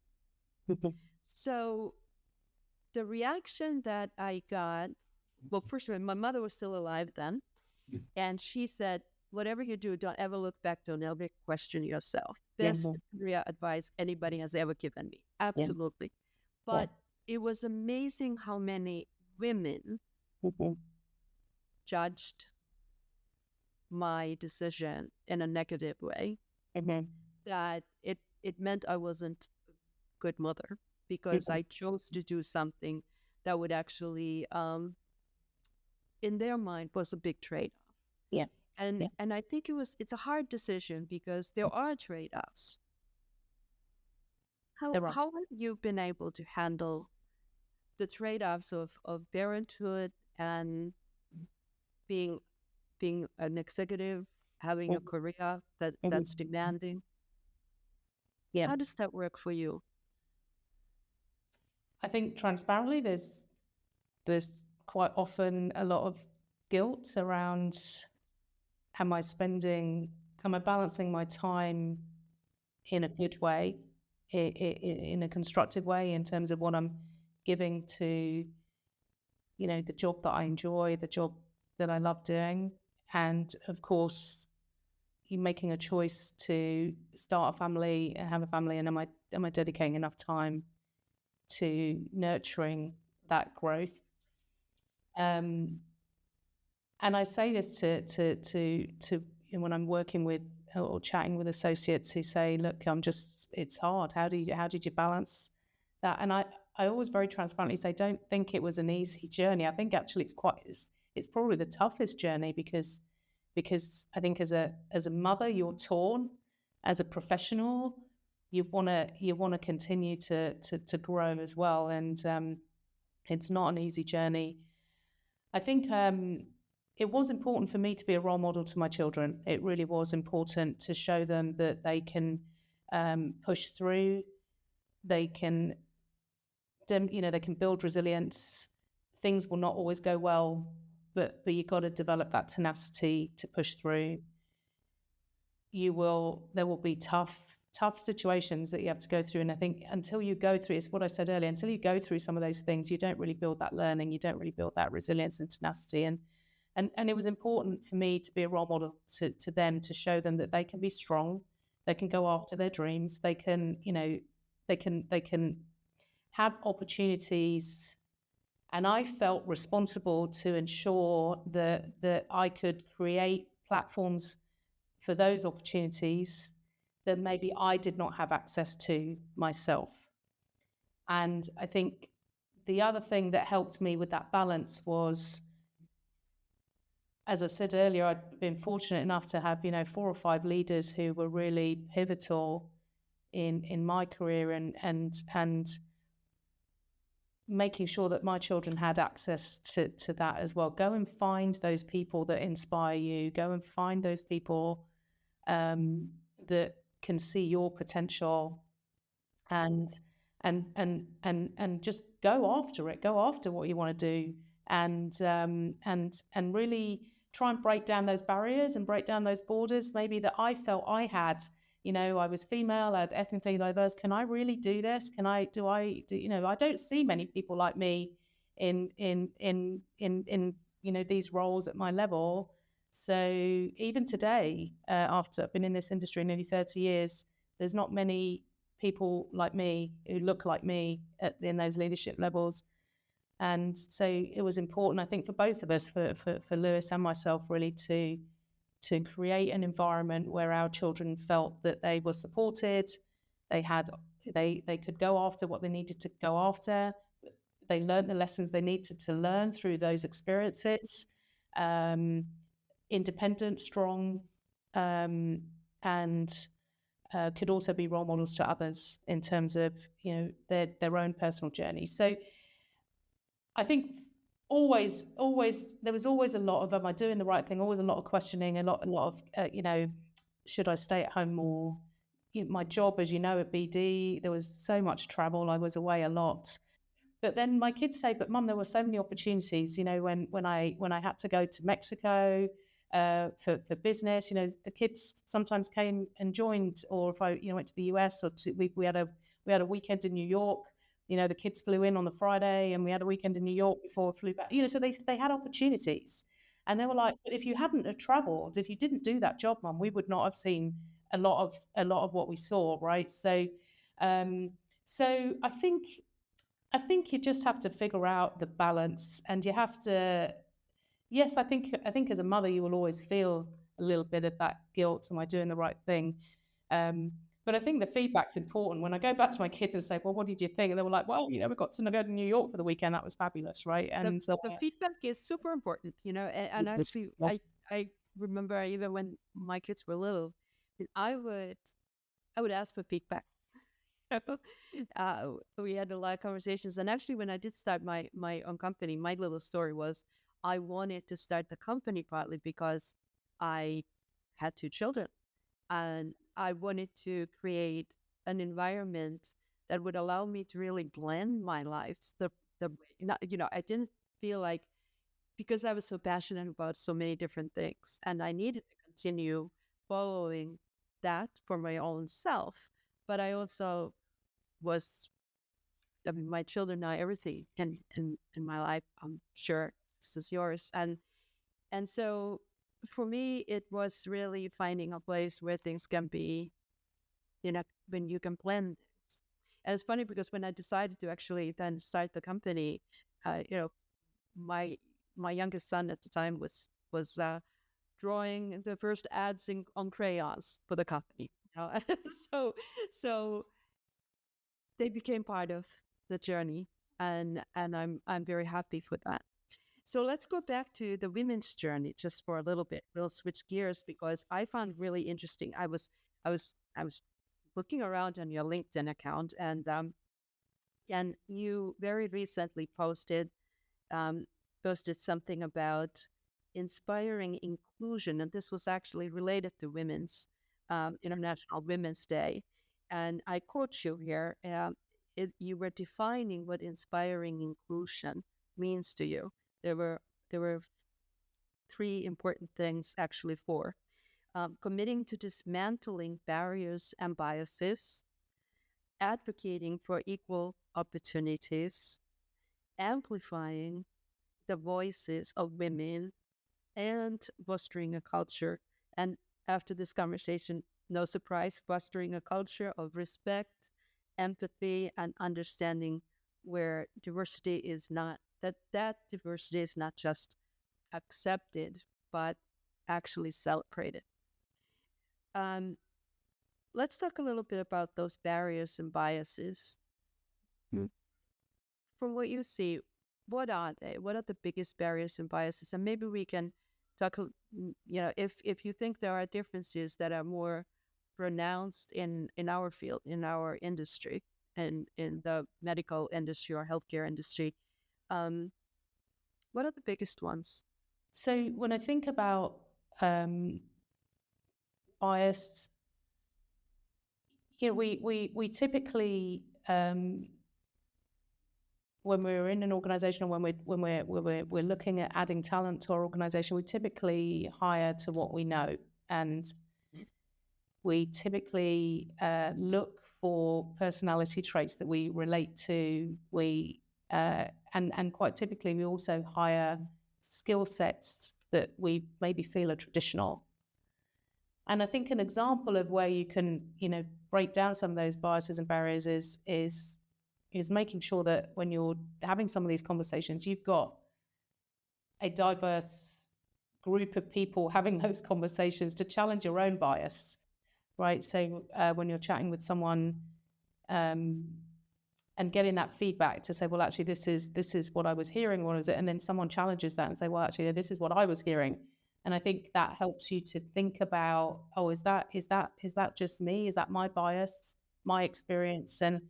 Mm-hmm. So the reaction that I got, well, first of all, my mother was still alive then, and she said, "Whatever you do, don't ever look back, don't ever question yourself." Yeah. Best career advice anybody has ever given me. Yeah. Absolutely. Yeah. But it was amazing how many women Mm-hmm. judged my decision in a negative way, Mm-hmm. that it meant I wasn't a good mother because Mm-hmm. I chose to do something that would actually, in their mind, was a big trade-off. Yeah. And Yeah. I think it's a hard decision because there are trade-offs. They're right. How have you been able to handle the trade-offs of parenthood and being an executive, having a career that's Mm-hmm. demanding? Yeah. How does that work for you? I think transparently, there's quite often a lot of guilt around, am I balancing my time in a good way, in a constructive way, in terms of what I'm giving to, the job that I enjoy, the job that I love doing, and of course, you making a choice to start a family and have a family, and am I dedicating enough time to nurturing that growth? Um, and I say this to when I'm working with or chatting with associates who say, "Look, it's hard. How did you balance that?" And I always very transparently say, "Don't think it was an easy journey. I think actually it's probably the toughest journey because I think as a mother you're torn, as a professional you want to continue to grow as well, and it's not an easy journey. I think it was important for me to be a role model to my children. It really was important to show them that they can push through. They can, they can build resilience. Things will not always go well, but you've got to develop that tenacity to push through. There will be tough situations that you have to go through, and I think until you go through, it's what I said earlier, until you go through some of those things, you don't really build that learning, you don't really build that resilience and tenacity. And it was important for me to be a role model to them, to show them that they can be strong, they can go after their dreams, they can they can have opportunities, and I felt responsible to ensure that I could create platforms for those opportunities that maybe I did not have access to myself. And I think the other thing that helped me with that balance was, as I said earlier, I'd been fortunate enough to have, 4 or 5 leaders who were really pivotal in my career, and making sure that my children had access to that as well. Go and find those people that inspire you. Go and find those people that can see your potential, and and just go after it. Go after what you want to do, and really try and break down those barriers and break down those borders maybe that I felt I had. I was female, I had ethnically diverse. Can I really do this? Can I do I do, I don't see many people like me in these roles at my level. So even today, after I've been in this industry nearly 30 years, there's not many people like me who look like me in those leadership levels. And so it was important, I think, for both of us, for Lewis and myself, really to create an environment where our children felt that they were supported, they could go after what they needed to go after, they learned the lessons they needed to learn through those experiences, independent, strong, and could also be role models to others in terms of their own personal journey. So I think always there was always a lot of, am I doing the right thing? Always a lot of questioning, a lot of should I stay at home more? My job, as you know, at BD, there was so much travel. I was away a lot. But then my kids say, "But Mum, there were so many opportunities. When I had to go to Mexico for business, the kids sometimes came and joined. Or if I went to the US, or we had a weekend in New York. The kids flew in on the Friday, and we had a weekend in New York before we flew back. So they had opportunities, and they were like, "But if you hadn't have travelled, if you didn't do that job, Mum, we would not have seen a lot of what we saw, right?" So, so I think you just have to figure out the balance, and you have to. Yes, I think as a mother, you will always feel a little bit of that guilt. Am I doing the right thing? But I think the feedback's important. When I go back to my kids and say, "Well, what did you think?" And they were like, "Well, we got to go to New York for the weekend. That was fabulous, right?" the And the feedback is super important, and actually, I remember even when my kids were little, I would ask for feedback. We had a lot of conversations, and actually, when I did start my own company, my little story was I wanted to start the company partly because I had 2 children, and I wanted to create an environment that would allow me to really blend my life. I didn't feel like, because I was so passionate about so many different things, and I needed to continue following that for my own self, but I also was, I mean, my children are everything in my life. I'm sure this is yours. And so for me, it was really finding a place where things can be, when you can plan things. And it's funny because when I decided to actually then start the company, my my youngest son at the time was drawing the first ads on crayons for the company. So so they became part of the journey, and I'm very happy for that. So let's go back to the women's journey just for a little bit. We'll switch gears because I found really interesting. I was looking around on your LinkedIn account, and you very recently posted something about inspiring inclusion, and this was actually related to Women's International Women's Day. And I quote you here: "You were defining what inspiring inclusion means to you. There were 3 important things, actually 4: committing to dismantling barriers and biases, advocating for equal opportunities, amplifying the voices of women, and fostering a culture." And after this conversation, no surprise, fostering a culture of respect empathy and understanding where diversity is not that diversity is not just accepted but actually celebrated. Um, let's talk a little bit about those barriers and biases. Mm. From what you see, what are they? What are the biggest barriers and biases? And maybe we can talk, if you think there are differences that are more pronounced in our field, in our industry, and in the medical industry or healthcare industry, um, what are the biggest ones? So when I think about bias, we typically when we're in an organization or when we're looking at adding talent to our organization, we typically hire to what we know, and we typically look for personality traits that we relate to. And quite typically we also hire skill sets that we maybe feel are traditional. And I think an example of where you can, break down some of those biases and barriers is making sure that when you're having some of these conversations, you've got a diverse group of people having those conversations to challenge your own bias, right? So when you're chatting with someone and getting that feedback to say, well, actually, this is what I was hearing, what is it? And then someone challenges that and say, well, actually, this is what I was hearing. And I think that helps you to think about, oh, is that just me? Is that my bias, my experience? And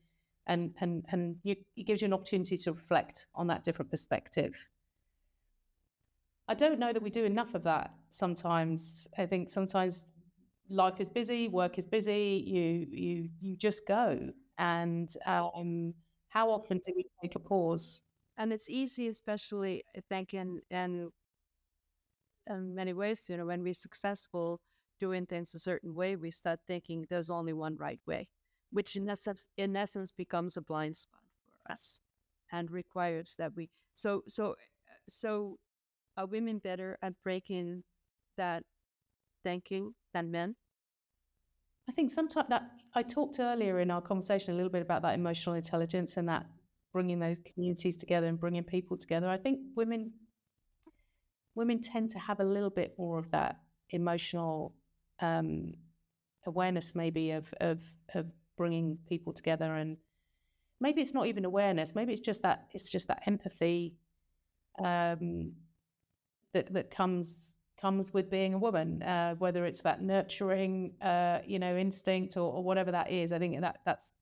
it gives you an opportunity to reflect on that different perspective. I don't know that we do enough of that sometimes. I think sometimes life is busy, work is busy, you just go. And how often do we take a pause? And it's easy, especially I think in many ways, when we're successful doing things a certain way, we start thinking there's only one right way, which in essence becomes a blind spot for us and requires that we so are women better at breaking that thinking than men? I think sometimes that I talked earlier in our conversation a little bit about that emotional intelligence and that bringing those communities together and bringing people together. I think women tend to have a little bit more of that emotional um, awareness, maybe of bringing people together, and maybe it's not even awareness. Maybe it's just that empathy um, that comes with being a woman, whether it's that nurturing, instinct or whatever that is. I think that's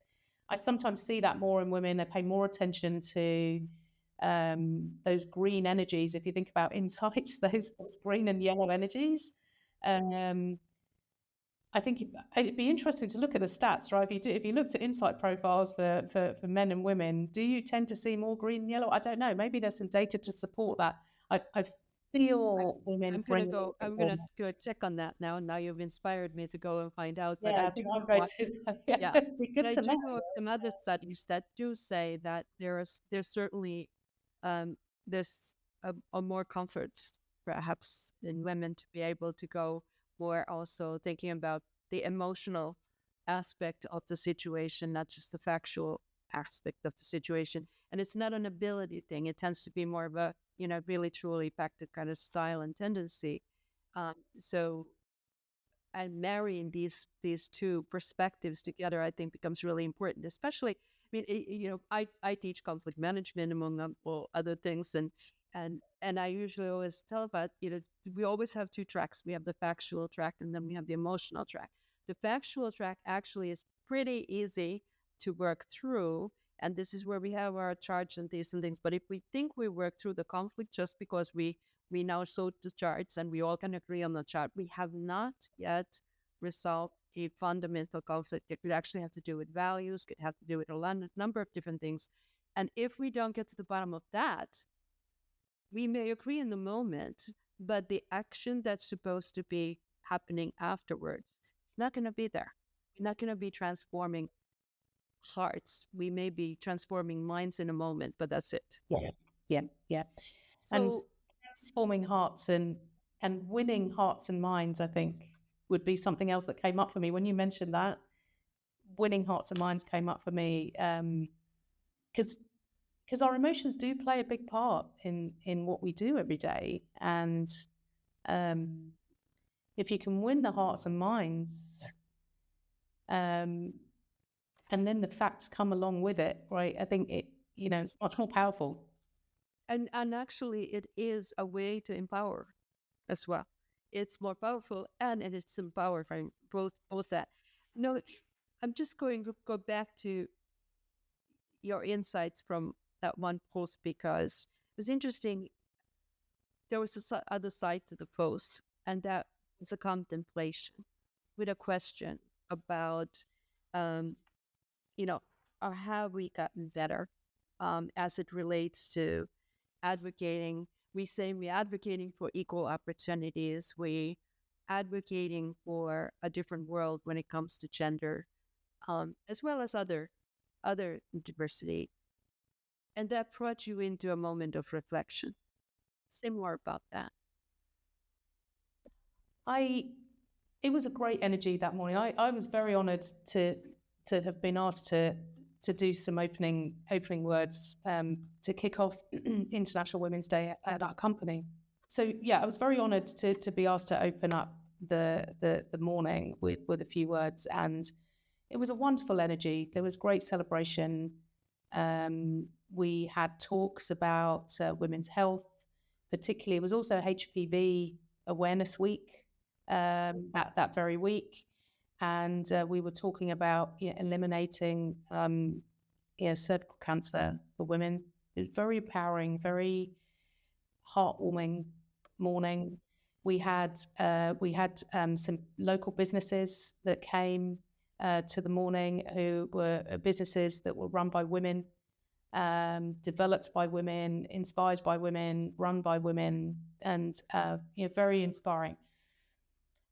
I sometimes see that more in women. They pay more attention to those green energies. If you think about insights, those green and yellow energies. Um, I think it'd be interesting to look at the stats, right? If you looked at insight profiles for men and women, do you tend to see more green and yellow? I don't know. Maybe there's some data to support that. I I, feel women I'm gonna bring a go. little bit I'm more. gonna go check on that now. Now you've inspired me to go and find out. But Yeah, I I think do I'm know, going to. Yeah, yeah, it'd be but good I to do know. know of some other studies that do say that there's certainly um, there's a more comfort perhaps in women to be able to go more also thinking about the emotional aspect of the situation, not just the factual aspect of the situation. And it's not an ability thing. It tends to be more of a, really truly practical kind of style and tendency. So and marrying these two perspectives together, I think, becomes really important. Especially, I mean, I teach conflict management among other things, and I usually always tell about we always have two tracks. We have the factual track, and then we have the emotional track. The factual track actually is pretty easy to work through. And this is where we have our charge and these and things. But if we think we work through the conflict just because we now saw the charts and we all can agree on the chart, we have not yet resolved a fundamental conflict. It could actually have to do with values, could have to do with a number of different things. And if we don't get to the bottom of that, we may agree in the moment, but the action that's supposed to be happening afterwards, it's not going to be there. We're not going to be transforming hearts. We may be transforming minds in a moment, but that's it. Yes. Yeah, yeah. And So transforming hearts and winning hearts and minds, I think, would be something else that came up for me when you mentioned that. winning hearts and minds came up for me, because our emotions do play a big part in what we do every day. And um, if you can win the hearts and minds, and then the facts come along with it, right? I think it's much more powerful. And actually, it is a way to empower as well. It's more powerful and it's empowering, both that. No, I'm just going to go back to your insights from that one post, because it was interesting. There was other side to the post, and that was a contemplation with a question about, um, you know, or have we gotten better as it relates to advocating. We say we're advocating for equal opportunities. We advocating for a different world when it comes to gender, as well as other diversity. And that brought you into a moment of reflection. Say more about that. It was a great energy that morning. I was very honoured to have been asked to do some opening words to kick off International Women's Day at our company. So yeah, I was very honoured to be asked to open up the morning with a few words, and it was a wonderful energy. There was great celebration. We had talks about women's health, particularly. It was also HPV Awareness Week that very week, and we were talking about eliminating cervical cancer for women. It was very empowering, very heartwarming morning. We had some local businesses that came to the morning, who were businesses that were run by women, developed by women, inspired by women, run by women, and very inspiring.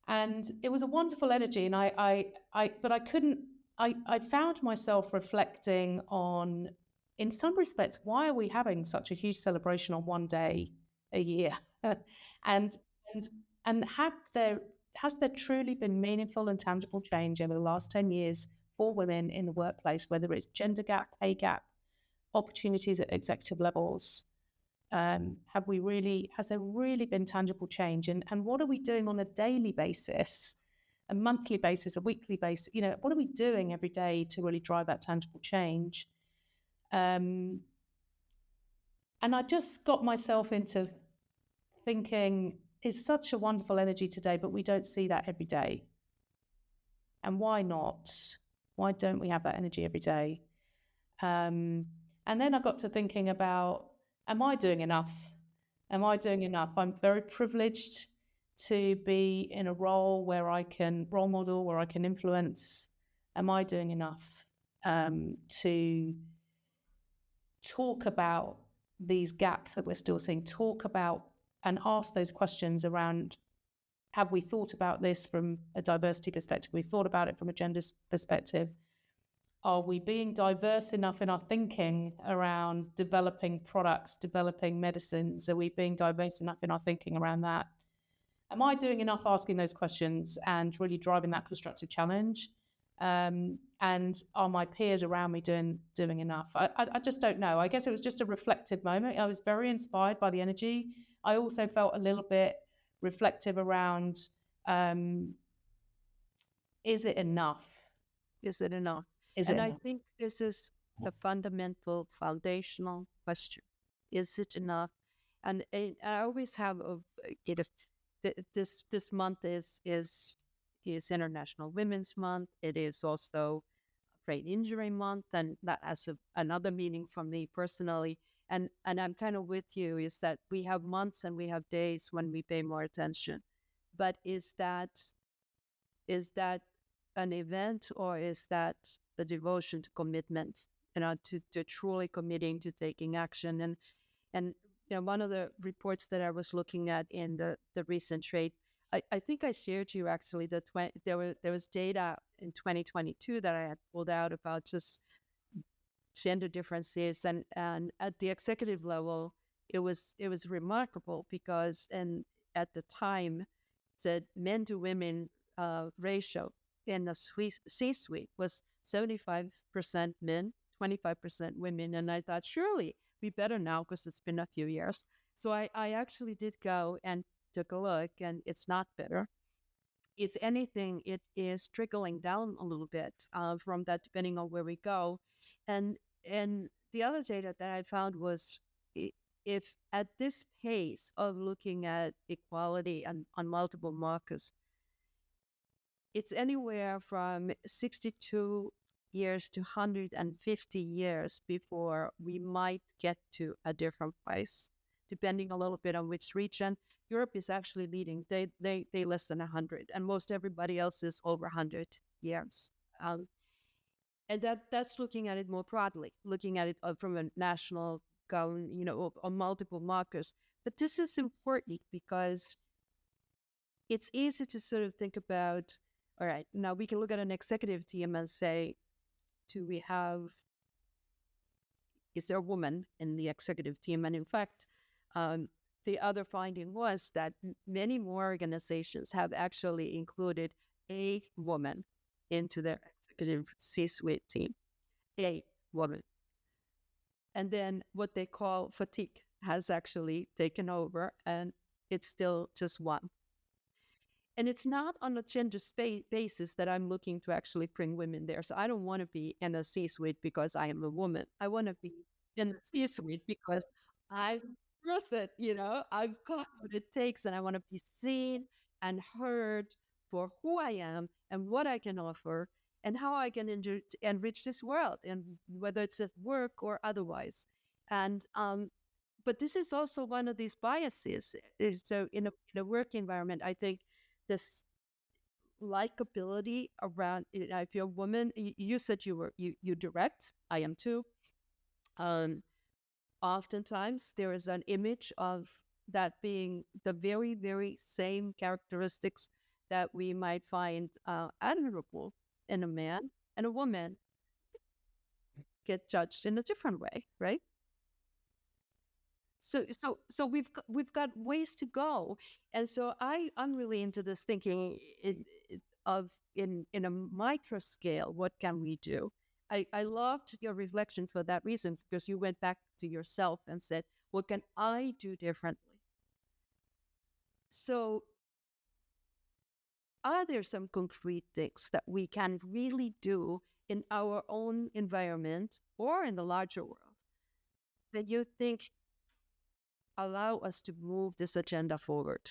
And it was a wonderful energy. And but I found myself reflecting on, in some respects, why are we having such a huge celebration on one day a year? and has there truly been meaningful and tangible change over the last 10 years for women in the workplace, whether it's gender gap, pay gap, opportunities at executive levels? Has there really been tangible change? And what are we doing on a daily basis, a monthly basis, a weekly basis? What are we doing every day to really drive that tangible change? And I just got myself into thinking, it's such a wonderful energy today, but we don't see that every day. And why not? Why don't we have that energy every day? And then I got to thinking about, am I doing enough? Am I doing enough? I'm very privileged to be in a role where I can role model, where I can influence. Am I doing enough to talk about these gaps that we're still seeing, talk about and ask those questions around, have we thought about this from a diversity perspective? We thought about it from a gender perspective. Are we being diverse enough in our thinking around developing products, developing medicines? Are we being diverse enough in our thinking around that? Am I doing enough asking those questions and really driving that constructive challenge? And are my peers around me doing enough? I just don't know. I guess it was just a reflective moment. I was very inspired by the energy. I also felt a little bit reflective around, is it enough? Is it enough? I think this is the fundamental, foundational question. Is it enough? And I always have this month is International Women's Month. It is also Brain Injury Month, and that has another meaning for me personally. And I'm kind of with you, is that we have months and we have days when we pay more attention. But is that an event, or is that the devotion to commitment, to truly committing to taking action? And one of the reports that I was looking at in the recent trade, I think I shared to you actually that there was data in 2022 that I had pulled out about just gender differences, and at the executive level, it was remarkable, because at the time, the men to women ratio in the C-suite was 75% men, 25% women. And I thought, surely we better now because it's been a few years. So I actually did go and took a look, and it's not better. If anything, it is trickling down a little bit from that, depending on where we go. And the other data that I found was if at this pace of looking at equality and on multiple markers, it's anywhere from 62 years to 150 years before we might get to a different place, depending a little bit on which region. Europe is actually leading. They less than 100, and most everybody else is over 100 years. Um, and that's looking at it more broadly, looking at it from a national on multiple markers. But this is important because it's easy to sort of think about, all right, now we can look at an executive team and say, do we have, is there a woman in the executive team? And in fact, the other finding was that many more organizations have actually included a woman into their executive C-suite team, a woman. And then what they call fatigue has actually taken over, and it's still just one. And it's not on a gender basis that I'm looking to actually bring women there. So I don't want to be in a C-suite because I am a woman. I want to be in the C-suite because I'm worth it. I've got what it takes, and I want to be seen and heard for who I am and what I can offer and how I can enrich this world, and whether it's at work or otherwise. And but this is also one of these biases. So in a work environment, I think this likability around, if you're a woman, you said you direct. I am too. Um, Oftentimes there is an image of that being the very, very same characteristics that we might find admirable in a man, and a woman get judged in a different way, right? So we've got ways to go, and so I'm really into this thinking in a micro scale. What can we do? I loved your reflection for that reason, because you went back to yourself and said, what can I do differently? So are there some concrete things that we can really do in our own environment or in the larger world that you think allow us to move this agenda forward?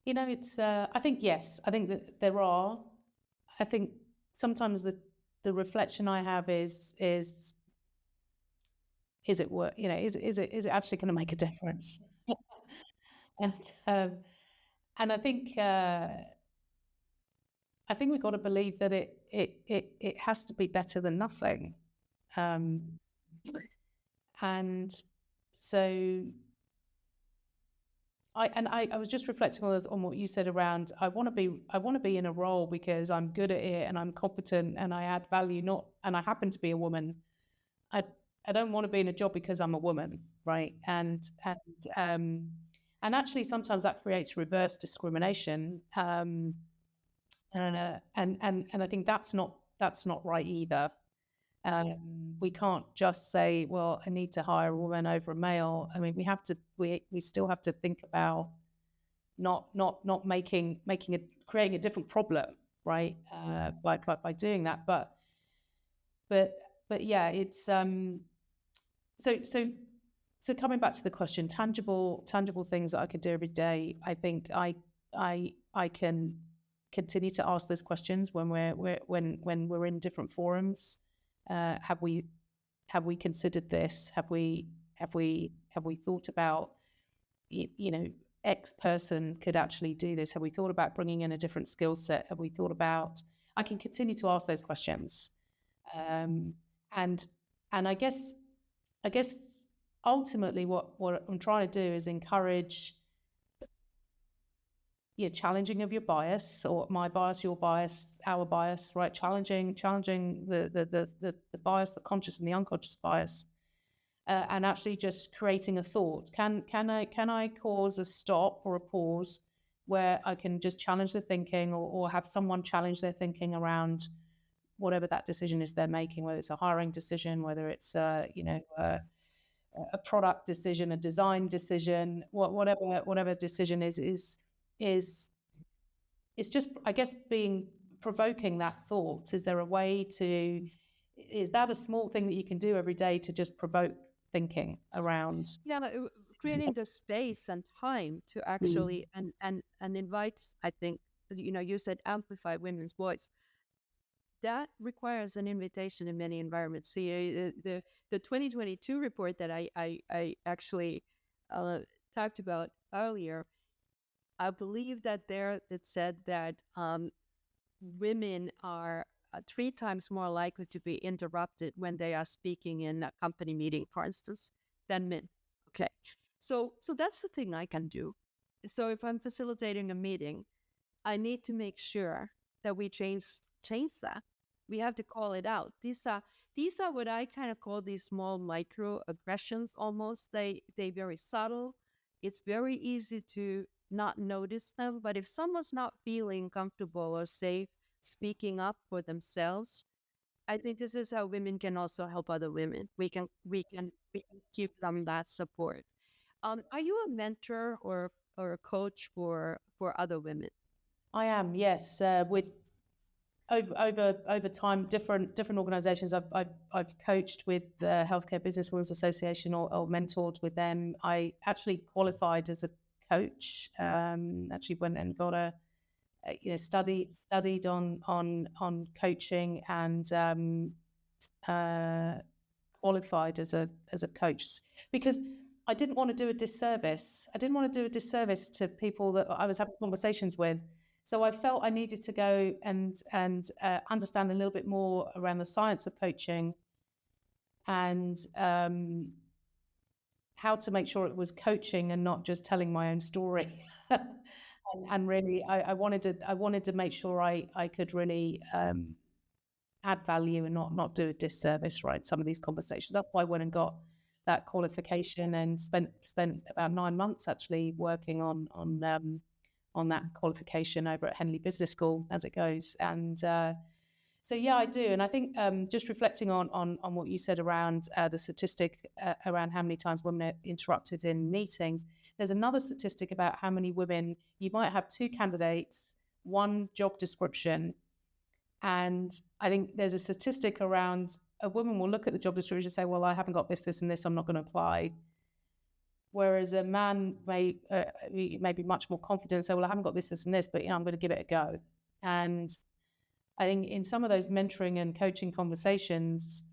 It's. I think yes. I think that there are. I think sometimes the reflection I have is it work? Is it actually going to make a difference? and um, and I think we've got to believe that it has to be better than nothing. Um, and so I was just reflecting on what you said around I want to be in a role because I'm good at it and I'm competent and I add value, not and I happen to be a woman. I I don't want to be in a job because I'm a woman, right? And actually sometimes that creates reverse discrimination. And I think that's not right either. We can't just say, well, I need to hire a woman over a male. I mean, we still have to think about not creating a different problem, right? By doing that, but yeah, it's so so coming back to the question, tangible things that I could do every day. I think I can continue to ask those questions when we're in different forums. Have we considered this? Have we thought about, X person could actually do this? Have we thought about bringing in a different skill set? Have we thought about? I can continue to ask those questions, and I guess ultimately what I'm trying to do is encourage challenging of your bias, or my bias, your bias, our bias, right? Challenging the bias, the conscious and the unconscious bias, and actually just creating a thought. Can I cause a stop or a pause where I can just challenge the thinking, or have someone challenge their thinking around whatever that decision is they're making, whether it's a hiring decision, whether it's a product decision, a design decision, whatever decision is it's just, I guess, being provoking that thought. Is there a way to, is that a small thing that you can do every day to just provoke thinking around? Yeah, like, creating the space and time to Mm. actually and invite. I think you said amplify women's voice. That requires an invitation in many environments. See, the 2022 report that I actually uh, talked about earlier, I believe that there it said that women are 3 times more likely to be interrupted when they are speaking in a company meeting, for instance, than men. Okay, so that's the thing I can do. So if I'm facilitating a meeting, I need to make sure that we change that. We have to call it out. These are what I kind of call these small microaggressions almost. They very subtle. It's very easy to not notice them, but if someone's not feeling comfortable or safe speaking up for themselves, I think this is how women can also help other women. We can give them that support. Are you a mentor or a coach for other women? I am, yes. With over time, different organisations. I've coached with the Healthcare Business Women's Association, or mentored with them. I actually qualified as a coach. Actually went and got studied on coaching, and uh, qualified as a coach, because I didn't want to do a disservice. I didn't want to do a disservice to people that I was having conversations with. So I felt I needed to go and understand a little bit more around the science of coaching, and how to make sure it was coaching and not just telling my own story. And really, I wanted to make sure I could really add value and not do a disservice, right? Some of these conversations. That's why I went and got that qualification, and spent about 9 months actually working on that qualification over at Henley Business School, as it goes. And so yeah, I do. And I think, just reflecting on what you said around the statistic around how many times women are interrupted in meetings. There's another statistic about how many women, you might have two candidates, one job description, and I think there's a statistic around, a woman will look at the job description and say, well, I haven't got this, and this, I'm not going to apply. Whereas a man may be much more confident and say, well, I haven't got this, and this, but I'm going to give it a go. And I think in some of those mentoring and coaching conversations,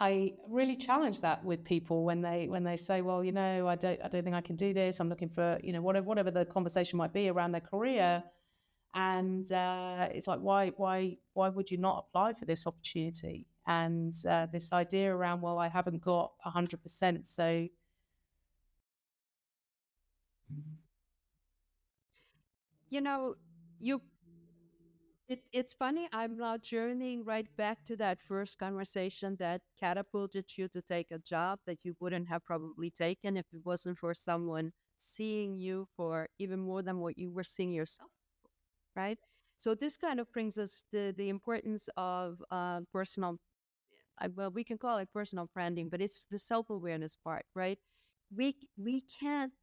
I really challenge that with people when they say, well, I don't think I can do this. I'm looking for, whatever the conversation might be around their career. And it's like, why would you not apply for this opportunity? And this idea around, well, I haven't got 100%. So You know, you it's funny. I'm now journeying right back to that first conversation that catapulted you to take a job that you wouldn't have probably taken if it wasn't for someone seeing you for even more than what you were seeing yourself, right? So this kind of brings us to the importance of personal. Well, we can call it personal branding, but it's the self awareness part, right? We we can't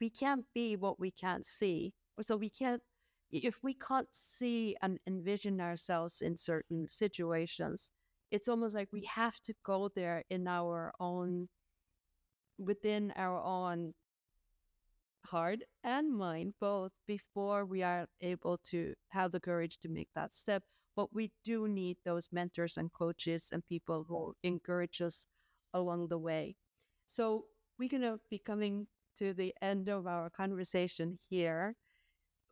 we can't be what we can't see. So we can't, if we can't see and envision ourselves in certain situations, it's almost like we have to go there within our own heart and mind, both, before we are able to have the courage to make that step. But we do need those mentors and coaches and people who encourage us along the way. So we're going to be coming to the end of our conversation here.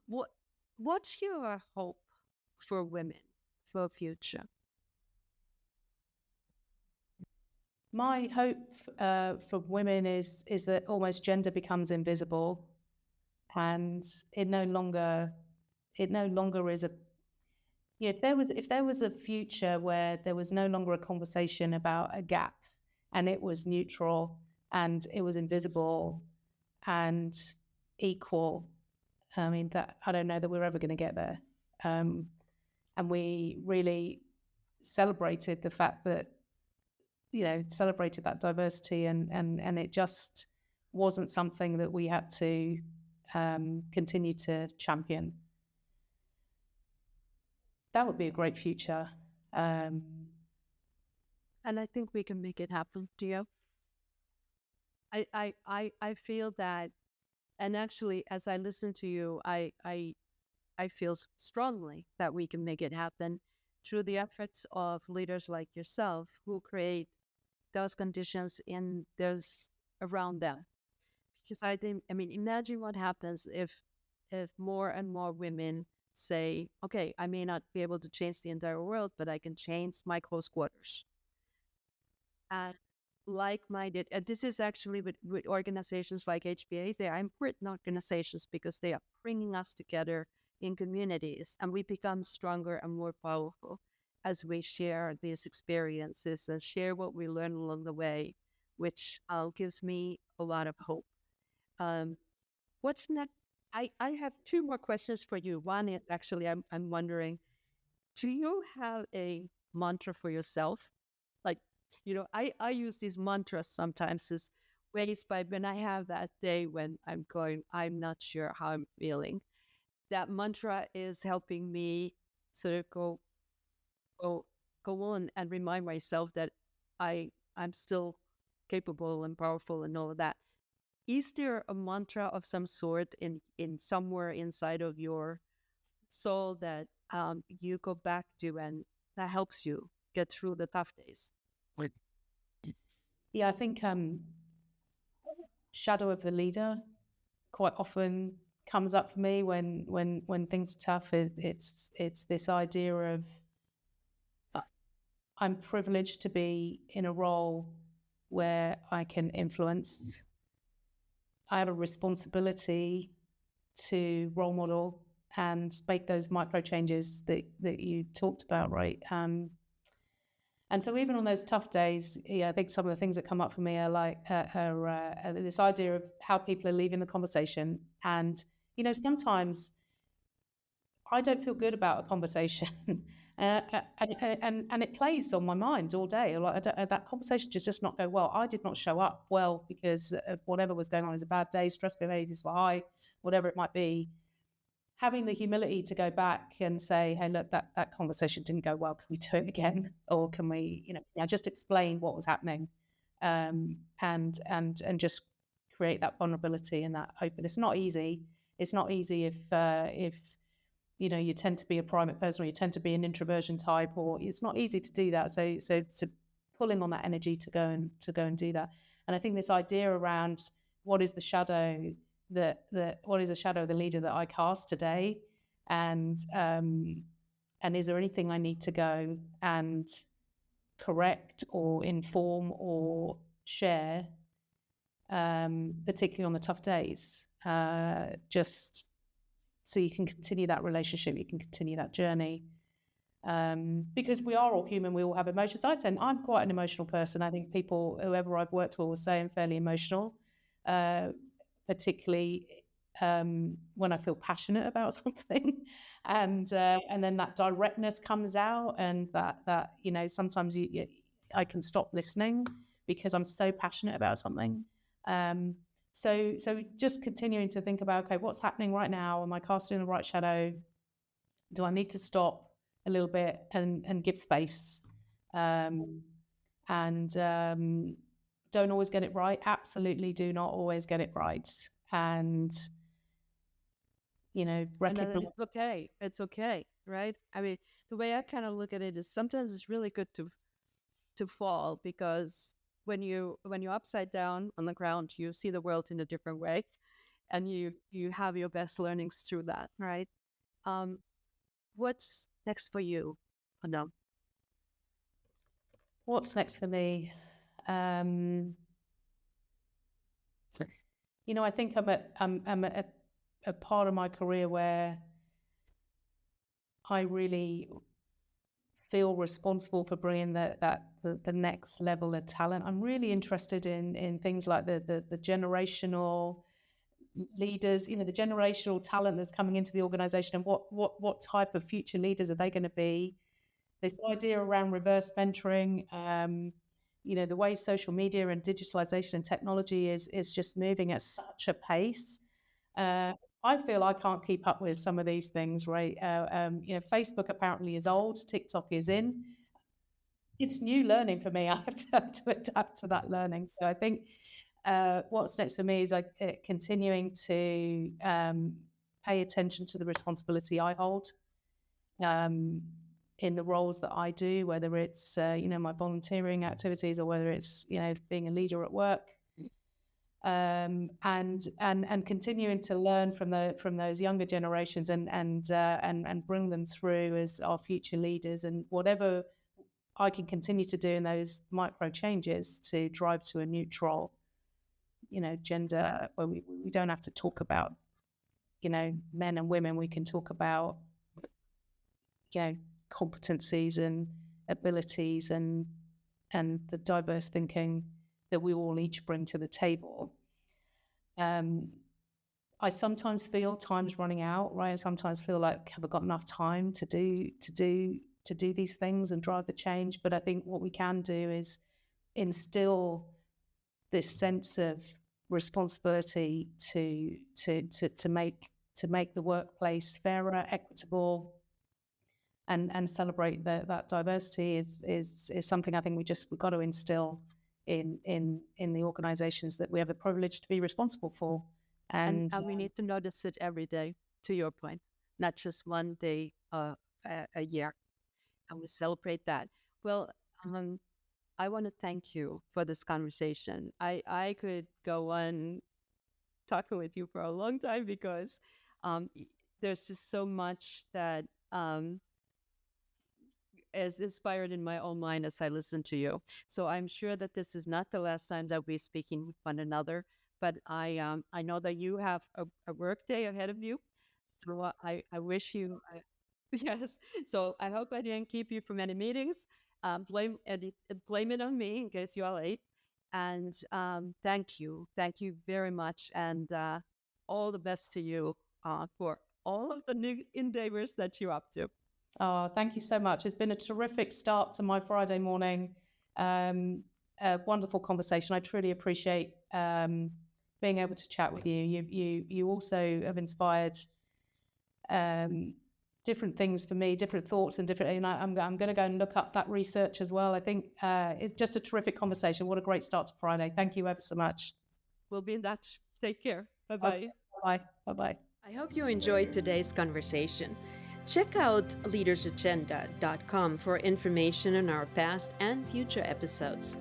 What what's your hope for women for future? my hope for women is that almost gender becomes invisible, and it no longer is a, yeah, if there was a future where there was no longer a conversation about a gap, and it was neutral, and it was invisible, and equal. I mean, that I don't know that we're ever going to get there. And we really celebrated the fact that, celebrated that diversity, and it just wasn't something that we had to continue to champion. That would be a great future. And I think we can make it happen, do you? I feel that, and actually, as I listen to you, I feel strongly that we can make it happen through the efforts of leaders like yourself who create those conditions in those around them. Because I mean, imagine what happens if more and more women say, okay, I may not be able to change the entire world, but I can change my close quarters. And like-minded, and this is actually with organizations like HBA, they are important organizations because they are bringing us together in communities, and we become stronger and more powerful as we share these experiences and share what we learn along the way, which gives me a lot of hope. Um, what's next? I have two more questions for you. One is actually, I'm wondering, do you have a mantra for yourself? Like, I use these mantras sometimes as ways by when I have that day when I'm not sure how I'm feeling. That mantra is helping me sort of go, go on and remind myself that I'm still capable and powerful and all of that. Is there a mantra of some sort in somewhere inside of your soul that you go back to and that helps you get through the tough days? Yeah, I think shadow of the leader quite often comes up for me when things are tough. It's this idea of I'm privileged to be in a role where I can influence. I have a responsibility to role model and make those micro changes that you talked about, right? And so even on those tough days, I think some of the things that come up for me are like this idea of how people are leaving the conversation. And, sometimes I don't feel good about a conversation. And it plays on my mind all day. Like that conversation just not go well. I did not show up well because of whatever was going on. It was a bad day, stress behaviors were high, whatever it might be. Having the humility to go back and say, hey, look, that conversation didn't go well. Can we do it again? Or can we, can I just explain what was happening, and just create that vulnerability and that openness. It's not easy. It's not easy if you tend to be a private person or you tend to be an introversion type, or it's not easy to do that. So to pulling on that energy to go and do that. And I think this idea around what is the shadow what is the shadow of the leader that I cast today, and is there anything I need to go and correct or inform or share, particularly on the tough days, just so you can continue that relationship, you can continue that journey, because we are all human, we all have emotions. I'm quite an emotional person. I think whoever I've worked with will say I'm fairly emotional, particularly when I feel passionate about something, and then that directness comes out, and that sometimes I can stop listening because I'm so passionate about something. So just continuing to think about, okay, what's happening right now? Am I casting the right shadow? Do I need to stop a little bit and give space? And don't always get it right. Absolutely do not always get it right. And, And it's okay. It's okay, right? I mean, the way I kind of look at it is sometimes it's really good to fall, because when you're upside down on the ground, you see the world in a different way, and you have your best learnings through that, right? What's next for you, Punam? What's next for me? I think I'm at a part of my career where I really feel responsible for bringing the next level of talent. I'm really interested in things like the generational leaders, the generational talent that's coming into the organization, and what type of future leaders are they going to be. This idea around reverse mentoring, the way social media and digitalization and technology is just moving at such a pace. I feel I can't keep up with some of these things, right? Facebook apparently is old, TikTok is in. It's new learning for me. I have to adapt to that learning. So I think what's next for me is continuing to pay attention to the responsibility I hold in the roles that I do, whether it's my volunteering activities or whether it's being a leader at work, and continuing to learn from those younger generations and bring them through as our future leaders, and whatever I can continue to do in those micro changes to drive to a neutral, gender, where we don't have to talk about, men and women. We can talk about, competencies and abilities and the diverse thinking that we all each bring to the table. I sometimes feel time's running out, right? I sometimes feel like, have I got enough time to do these things and drive the change? But I think what we can do is instill this sense of responsibility to make the workplace fairer, equitable, and celebrate that diversity is something I think we've got to instill in the organizations that we have the privilege to be responsible for. And we need to notice it every day, to your point, not just one day a year. And we celebrate that. Well, I want to thank you for this conversation. I could go on talking with you for a long time because there's just so much that is inspired in my own mind as I listen to you. So I'm sure that this is not the last time that we're speaking with one another, but I know that you have a work day ahead of you. So I wish you, yes. So I hope I didn't keep you from any meetings. Blame it on me in case you are late. And thank you very much, and all the best to you for all of the new endeavors that you're up to. Oh, thank you so much. It's been a terrific start to my Friday morning. A wonderful conversation. I truly appreciate being able to chat with you. You also have inspired different things for me, different thoughts and different. And I'm going to go and look up that research as well. I think it's just a terrific conversation. What a great start to Friday. Thank you ever so much. We'll be in touch. Take care. Bye-bye. Okay. Bye. Bye-bye. I hope you enjoyed today's conversation. Check out leadersagenda.com for information on our past and future episodes.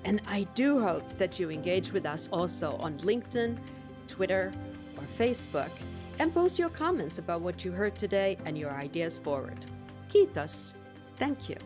And I do hope that you engage with us also on LinkedIn, Twitter, or Facebook, and post your comments about what you heard today and your ideas forward. Keep us. Thank you.